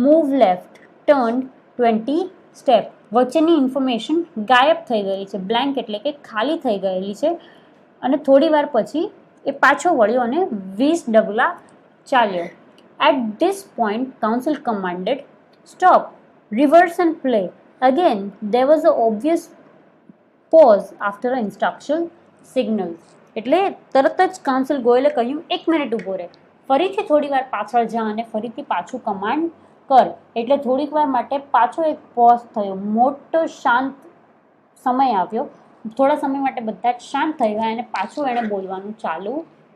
move left, turn 20 step. વચ્ચેની ઇન્ફોર્મેશન ગાયબ થઈ ગયેલી છે. બ્લેન્ક એટલે કે ખાલી થઈ ગયેલી છે અને થોડી વાર પછી એ પાછો વળ્યો અને 20 ડગલા ચાલ્યો. At this point council commanded stop, reverse and play. Again there was a obvious pause after an instruction signal. એટલે તરત જ કાઉન્સિલ ગોયલે કહ્યું 1 મિનિટ ઊભો રહે, ફરીથી થોડી વાર પાછળ જા અને ફરીથી પાછું કમાન્ડ કર. એટલે થોડીક વાર માટે પાછો એક પોઝ થયો, મોટો શાંત સમય આવ્યો. થોડા સમય માટે બધા જ શાંત થઈ ગયા અને પાછું એણે બોલવાનું ચાલુ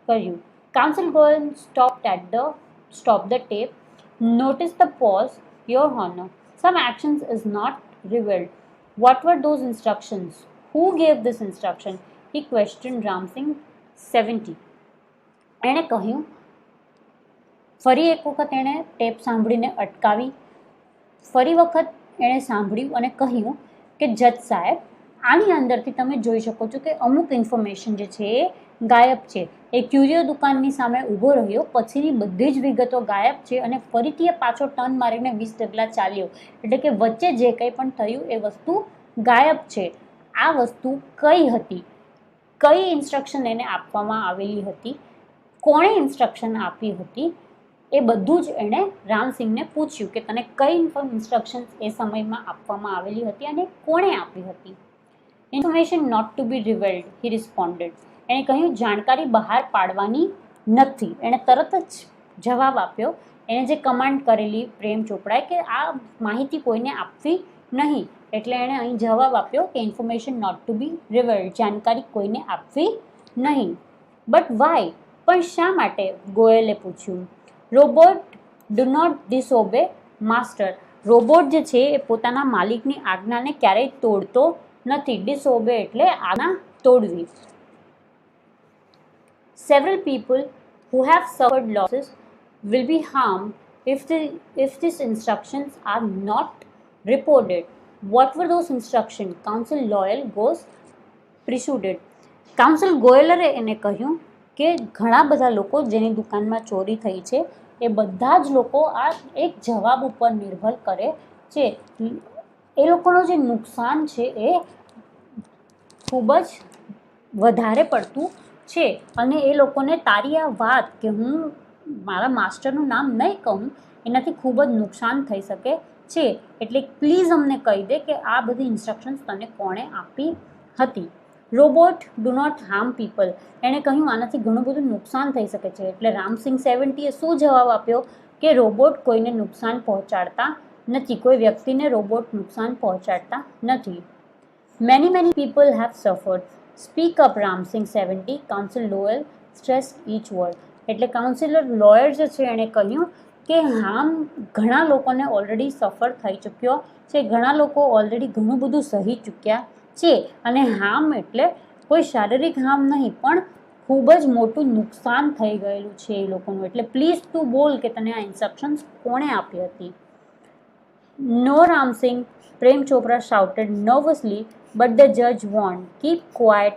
કર્યું. Council Goyal stop the tape. Notice the pause, your honour. Some actions is not revealed. What were those instructions? Who gave this instruction? He questioned Ramsingh 70. એણે કહ્યું, ફરી એક વખત એણે ટેપ સાંભળીને અટકાવી. ફરી વખત એણે સાંભળ્યું અને કહ્યું કે જજ સાહેબ, આની અંદરથી તમે જોઈ શકો છો કે અમુક ઇન્ફોર્મેશન જે છે એ ગાયબ છે. એ ક્યુરિયો દુકાનની સામે ઊભો રહ્યો, પછીની બધી જ વિગતો ગાયબ છે અને ફરીથી એ પાછો ટર્ન મારીને 20 ડગલા ચાલ્યો. એટલે કે વચ્ચે જે કંઈ પણ થયું એ વસ્તુ ગાયબ છે. આ વસ્તુ કઈ હતી, કઈ ઇન્સ્ટ્રક્શન એને આપવામાં આવેલી હતી, કોણે ઇન્સ્ટ્રક્શન આપી હતી, એ બધું જ એણે રામસિંહને પૂછ્યું કે તને કઈ ઇન્સ્ટ્રક્શન્સ એ સમયમાં આપવામાં આવેલી હતી અને કોણે આપી હતી. Information not to be revealed, he responded. એણે કહ્યું જાણકારી બહાર પાડવાની નથી. એણે તરત જ જવાબ આપ્યો. એણે જે કમાન્ડ કરેલી પ્રેમ ચોપડાએ કે આ માહિતી કોઈને આપવી નહીં, એટલે એણે અહીં જવાબ આપ્યો કે ઇન્ફોર્મેશન નોટ ટુ બી રિવેલ્ડ, જાણકારી કોઈને આપવી નહીં. બટ વાય, પણ શા માટે? ગોયલે પૂછ્યું. Robot do not disobey master. Robot જે છે એ પોતાના માલિકની આજ્ઞાને ક્યારેય તોડતો નથી. ડિસઓબે એટલે આજ્ઞા તોડવી. Several people who have suffered losses will be harmed if these instructions are not reported. What were those instructions? Counsel Loyal goes preceded. Counsel ગોયલરે એને કહ્યું કે ઘણા બધા લોકો જેની દુકાનમાં ચોરી થઈ છે એ બધા જ લોકો આ એક જવાબ ઉપર નિર્ભર કરે છે. એ લોકોનો જે નુકસાન છે એ ખૂબ જ વધારે પડતું છે અને એ લોકોને તારી આ વાત કે હું મારા માસ્ટરનું નામ નહીં કહું એનાથી ખૂબ જ નુકસાન થઈ શકે છે. એટલે પ્લીઝ અમને કહી દે કે આ બધી ઇન્સ્ટ્રક્શન્સ તને કોણે આપી હતી. Robot do not harm people. એણે કહ્યું આનાથી ઘણું બધું નુકસાન થઈ શકે છે. એટલે રામસિંહ 70એ શું જવાબ આપ્યો કે રોબોટ કોઈને નુકસાન પહોંચાડતા નથી, કોઈ વ્યક્તિને રોબોટ નુકસાન પહોંચાડતા નથી. Many people have suffered. Speak up Ramsingh 70. Council lawyer stress each word. એટલે કાઉન્સિલર લોયર જે છે એણે કહ્યું કે હાર્મ ઘણા લોકોને ઓલરેડી સફર થઈ ચૂક્યો છે, ઘણા લોકો ઓલરેડી ઘણું બધું સહી ચૂક્યા છે અને હાર્મ એટલે કોઈ શારીરિક હાર્મ નહીં પણ ખૂબ જ મોટું નુકસાન થઈ ગયેલું છે એ લોકોનું. એટલે પ્લીઝ તું બોલ કે તને આ ઇન્સ્ટ્રક્શન્સ કોણે આપી હતી. નો Ramsinh, Prem Chopra shouted નર્વસલી, but the જજ Warne keep quite.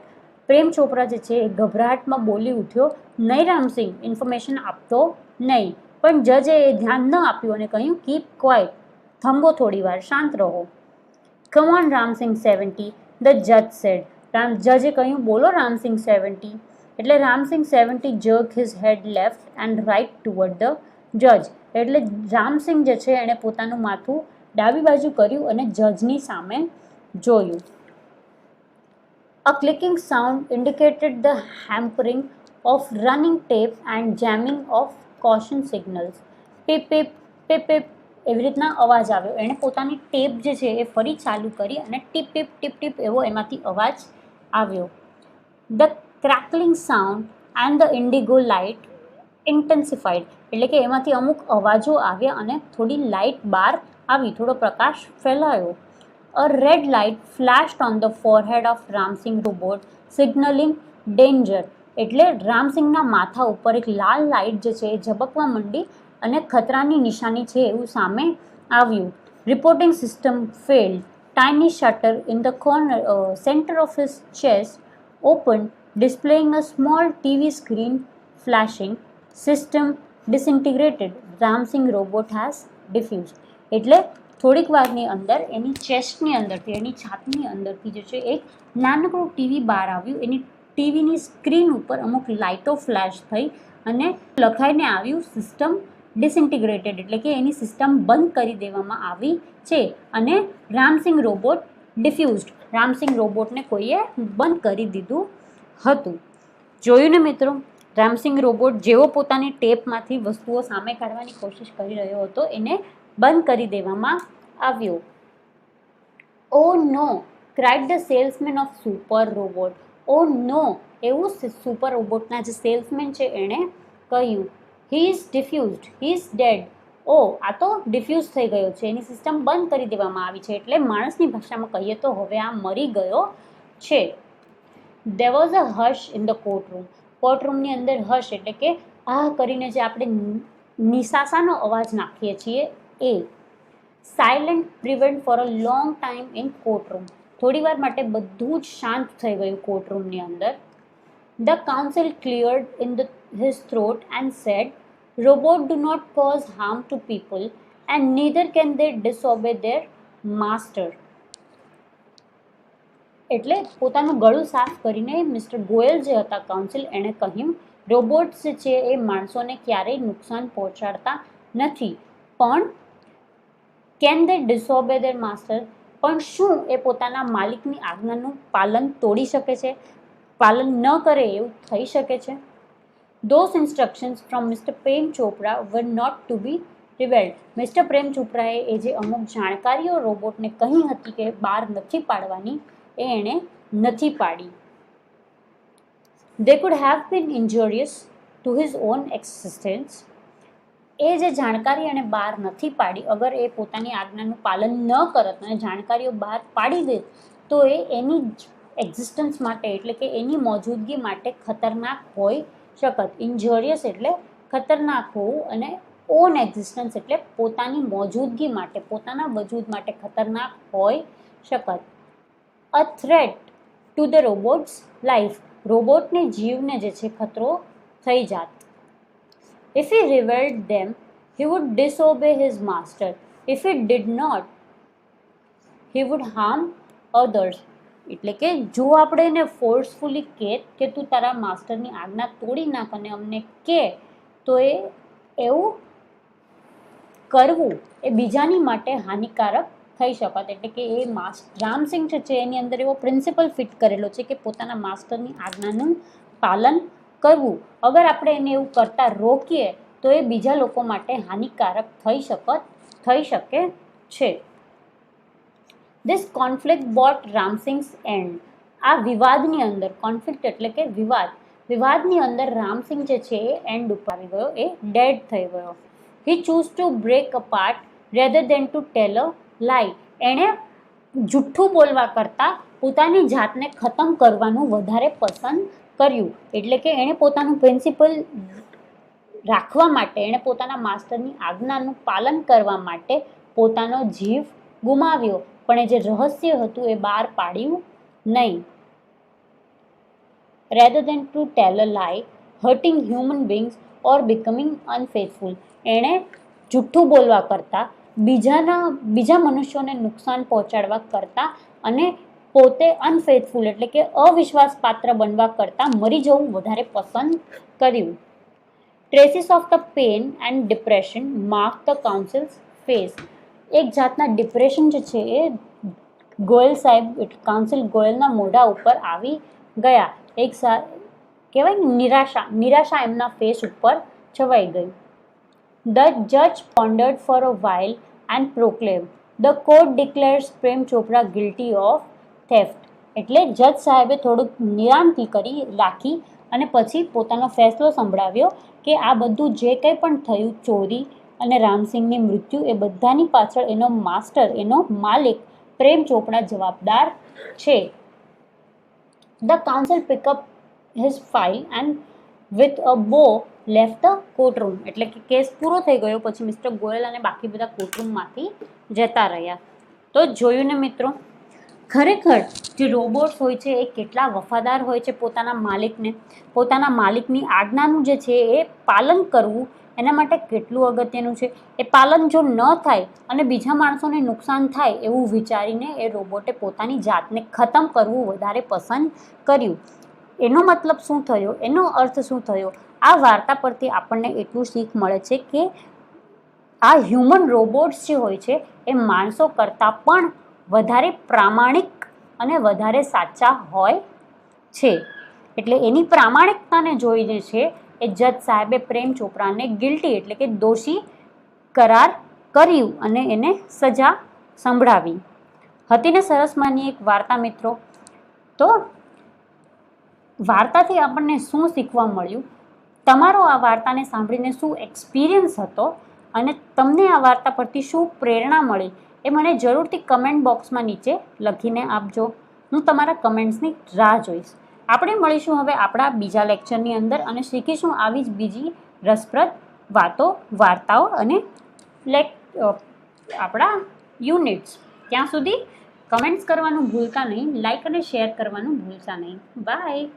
Prem Chopra જે છે એ ગભરાટમાં બોલી ઉઠ્યો, નહીં રામસિંહ, ઇન્ફોર્મેશન આપતો નહીં. પણ જજે એ ધ્યાન ન આપ્યું અને કહ્યું કીપ ક્વાઇટ, થંભો થોડી વાર, શાંત રહો. કમ ઓન રામસિંહ 70, ધ જજ સેડ. જજે કહ્યું બોલો રામસિંગ 70, એટલે Ram Singh 70 jerk his head left and right toward the judge, એટલે રામસિંગ જે છે એણે પોતાનું માથું ડાબી બાજુ કર્યું અને જજની સામે જોયું. A clicking sound indicated the hampering of running tape and jamming of caution signals. પીપ પીપ પીપ પીપ એવી રીતના અવાજ આવ્યો. એણે પોતાની ટેપ જે છે એ ફરી ચાલુ કરી અને ટીપ ટીપ ટીપ ટીપ એવો એમાંથી અવાજ આવ્યો. The crackling sound and the indigo light intensified, એટલે કે એમાંથી અમુક અવાજો આવ્યા અને થોડી લાઇટ બહાર આવી, થોડો પ્રકાશ ફેલાયો. A red light flashed on the forehead of Ramsing robot, signaling danger. એટલે રામસિંગના માથા ઉપર એક લાલ લાઇટ જે છે એ ઝબકવા માંડી અને ખતરાની નિશાની છે એવું સામે આવ્યું. Reporting system failed. Tiny shutter in the center of his chest opened, displaying a small TV screen flashing. System disintegrated. Ramsing robot has diffused. એટલે થોડીક વારની અંદર એની ચેસ્ટની અંદરથી, એની છાતીની અંદરથી જે છે એક નાનકડું ટીવી બહાર આવ્યું. એની ટીવીની સ્ક્રીન ઉપર અમુક લાઇટો ફ્લેશ થઈ અને લખાઈને આવ્યું સિસ્ટમ ડિસઇન્ટિગ્રેટેડ, એટલે કે એની સિસ્ટમ બંધ કરી દેવામાં આવી છે અને રામસિંગ રોબોટ ડિફ્યુઝડ, રામસિંગ રોબોટને કોઈએ બંધ કરી દીધું હતું. જોયું ને મિત્રો, રામસિંગ રોબોટ જેવો પોતાની ટેપમાંથી વસ્તુઓ સામે કાઢવાની કોશિશ કરી રહ્યો હતો એને બંધ કરી દેવામાં આવ્યો. Oh no, cried the salesman of super robot. Oh no, એવું સુપર રોબોટના જે સેલ્સમેન છે એણે કહ્યું. He is defused, he is dead. Oh, આ તો ડિફ્યુઝ થઈ ગયો છે, એની સિસ્ટમ બંધ કરી દેવામાં આવી છે, એટલે માણસની ભાષામાં કહીએ તો હવે આ મરી ગયો છે. There was a hush in the courtroom. કોર્ટરૂમની અંદર હશ એટલે કે આ કરીને જે આપણે નિશાસાનો અવાજ નાખીએ છીએ એ. Silent prevent for a long time in courtroom. થોડી વાર માટે બધું જ શાંત થઈ ગયું કોર્ટરૂમની અંદર. The counsel cleared in his throat and said, robots do not cause harm to people and neither can they disobey their master. એટલે પોતાનું ગળું સાફ કરીને મિસ્ટર ગોયલ જે હતા કાઉન્સિલ એણે કહ્યું રોબોટ્સ છે એ માણસોને ક્યારેય નુકસાન પહોંચાડતા નથી, પણ કેન દે ડિસઓબે ધેર માસ્ટર, પણ શું એ પોતાના માલિકની આજ્ઞાનું પાલન તોડી શકે છે, પાલન ન કરે એવું થઈ શકે છે. Those instructions from Mr. Prem Chopra were not to be revealed. Mister Prem ચોપરાએ એ જે અમુક જાણકારીઓ રોબોટને કહી હતી કે બહાર નથી પાડવાની એ એણે નથી પાડી. They could have been injurious to his own existence. એ જે જાણકારી એણે બહાર નથી પાડી, અગર એ પોતાની આજ્ઞાનું પાલન ન કરત અને જાણકારીઓ બહાર પાડી દે તો એ એની એક્ઝિસ્ટન્સ માટે એટલે કે એની મોજૂદગી માટે ખતરનાક હોઈ શકત. ઇન્જોરિયસ એટલે ખતરનાક હોવું અને ઓન એક્ઝિસ્ટન્સ એટલે પોતાની મોજૂદગી માટે, પોતાના વજૂદ માટે ખતરનાક હોઈ શકત. A threat to the robot's life, રોબોટને જીવને જે છે ખતરો થઈ જાત. If he revealed them, he would disobey his master. If he did not, he would harm others. એટલે કે જો આપણે એને ફોર્સફુલી કે તું તારા માસ્ટરની આજ્ઞા તોડી નાખ અને અમને કે, તો એ એવું કરવું એ બીજાની માટે હાનિકારક થઈ શકત. એટલે કે એ રામસિંગ છે એની અંદર એવો પ્રિન્સિપલ ફિટ કરેલો છે કે પોતાના માસ્ટરની આજ્ઞાનું પાલન કરવું. અગર આપણે એને એવું કરતા રોકીએ તો એ બીજા લોકો માટે હાનિકારક થઈ શકે છે. This conflict brought Ramsing's end. આ વિવાદની અંદર, કોન્ફ્લિક્ટ એટલે કે વિવાદની અંદર રામસિંગ જે છે એ એન્ડ ઉપર આવી ગયો, એ ડેડ થઈ ગયો. He chose to break apart rather than to tell a lie. એણે જુઠ્ઠું બોલવા કરતાં પોતાની જાતને ખતમ કરવાનું વધારે પસંદ કર્યું. એટલે કે એણે પોતાનું પ્રિન્સિપલ રાખવા માટે, એણે પોતાના માસ્ટરની આજ્ઞાનું પાલન કરવા માટે પોતાનો જીવ ગુમાવ્યો, પણ એ જે રહસ્ય હતું એ બહાર પાડ્યું નહીં. Rather than to tell a lie, hurting human beings or becoming unfaithful. એણે જુઠ્ઠું બોલવા કરતાં, બીજા મનુષ્યોને નુકસાન પહોંચાડવા કરતાં અને પોતે અનફેથફુલ એટલે કે અવિશ્વાસપાત્ર બનવા કરતાં મરી જવું વધારે પસંદ કર્યું. Traces of the pain and depression mark the councils face. એક જાતના ડિપ્રેશન જે છે એ ગોયલ સાહેબ કાઉન્સિલ ગોયલના મોઢા ઉપર આવી ગયા. એક કહેવાય નિરાશા એમના ફેસ ઉપર છવાઈ ગઈ. ધ જજ pondered for a while and proclaimed, "The court declares Prem Chopra guilty of theft." એટલે જજ સાહેબે થોડુંક નિરાંતિ કરી રાખી અને પછી પોતાનો ફેસલો સંભળાવ્યો કે આ બધું જે કંઈ પણ થયું, ચોરી અને રામસિંહની મૃત્યુ, એ બધાની પાછળ એનો માસ્ટર, એનો માલિક પ્રેમ ચોપરા જવાબદાર છે. The council pick up his file and with a bow left the courtroom. એટલે કે કેસ પૂરો થઈ ગયો પછી મિસ્ટર ગોયલ અને બાકી બધા કોર્ટરૂમમાંથી જતા રહ્યા. તો જોયું ને મિત્રો, ખરેખર જે રોબોટ્સ હોય છે એ કેટલા વફાદાર હોય છે પોતાના માલિકને. પોતાના માલિકની આજ્ઞાનું જે છે એ પાલન કરવું એના માટે કેટલું અગત્યનું છે. એ પાલન જો ન થાય અને બીજા માણસોને નુકસાન થાય એવું વિચારીને એ રોબોટે પોતાની જાતને ખતમ કરવું વધારે પસંદ કર્યું. એનો મતલબ શું થયો, એનો અર્થ શું થયો? આ વાર્તા પરથી આપણને એટલું શીખ મળે છે કે આ હ્યુમન રોબોટ્સ જે હોય છે એ માણસો કરતાં પણ વધારે પ્રામાણિક અને વધારે સાચા હોય છે. એટલે એની પ્રામાણિકતાને જોઈને છે એ જજ સાહેબે પ્રેમ ચોપરાને ગિલ્ટી એટલે કે દોષી કરાર કર્યું અને એને સજા સંભળાવી. હતી ને સરસ માની એક વાર્તા મિત્રો? તો વાર્તાથી આપણને શું શીખવા મળ્યું? તમારો આ વાર્તાને સાંભળીને શું એક્સપિરિયન્સ હતો અને તમને આ વાર્તા પરથી શું પ્રેરણા મળી એ મને જરૂરથી કમેન્ટ બોક્સમાં નીચે લખીને આપજો. હું તમારા કમેન્ટ્સની રાહ જોઈશ. આપણે મળીશું હવે આપણા બીજા લેક્ચરની અંદર અને શીખીશું આવી જ બીજી રસપ્રદ વાતો, વાર્તાઓ અને આપણા યુનિટ્સ. ત્યાં સુધી કમેન્ટ્સ કરવાનું ભૂલતા નહીં, લાઈક અને શેર કરવાનું ભૂલતા નહીં. બાય.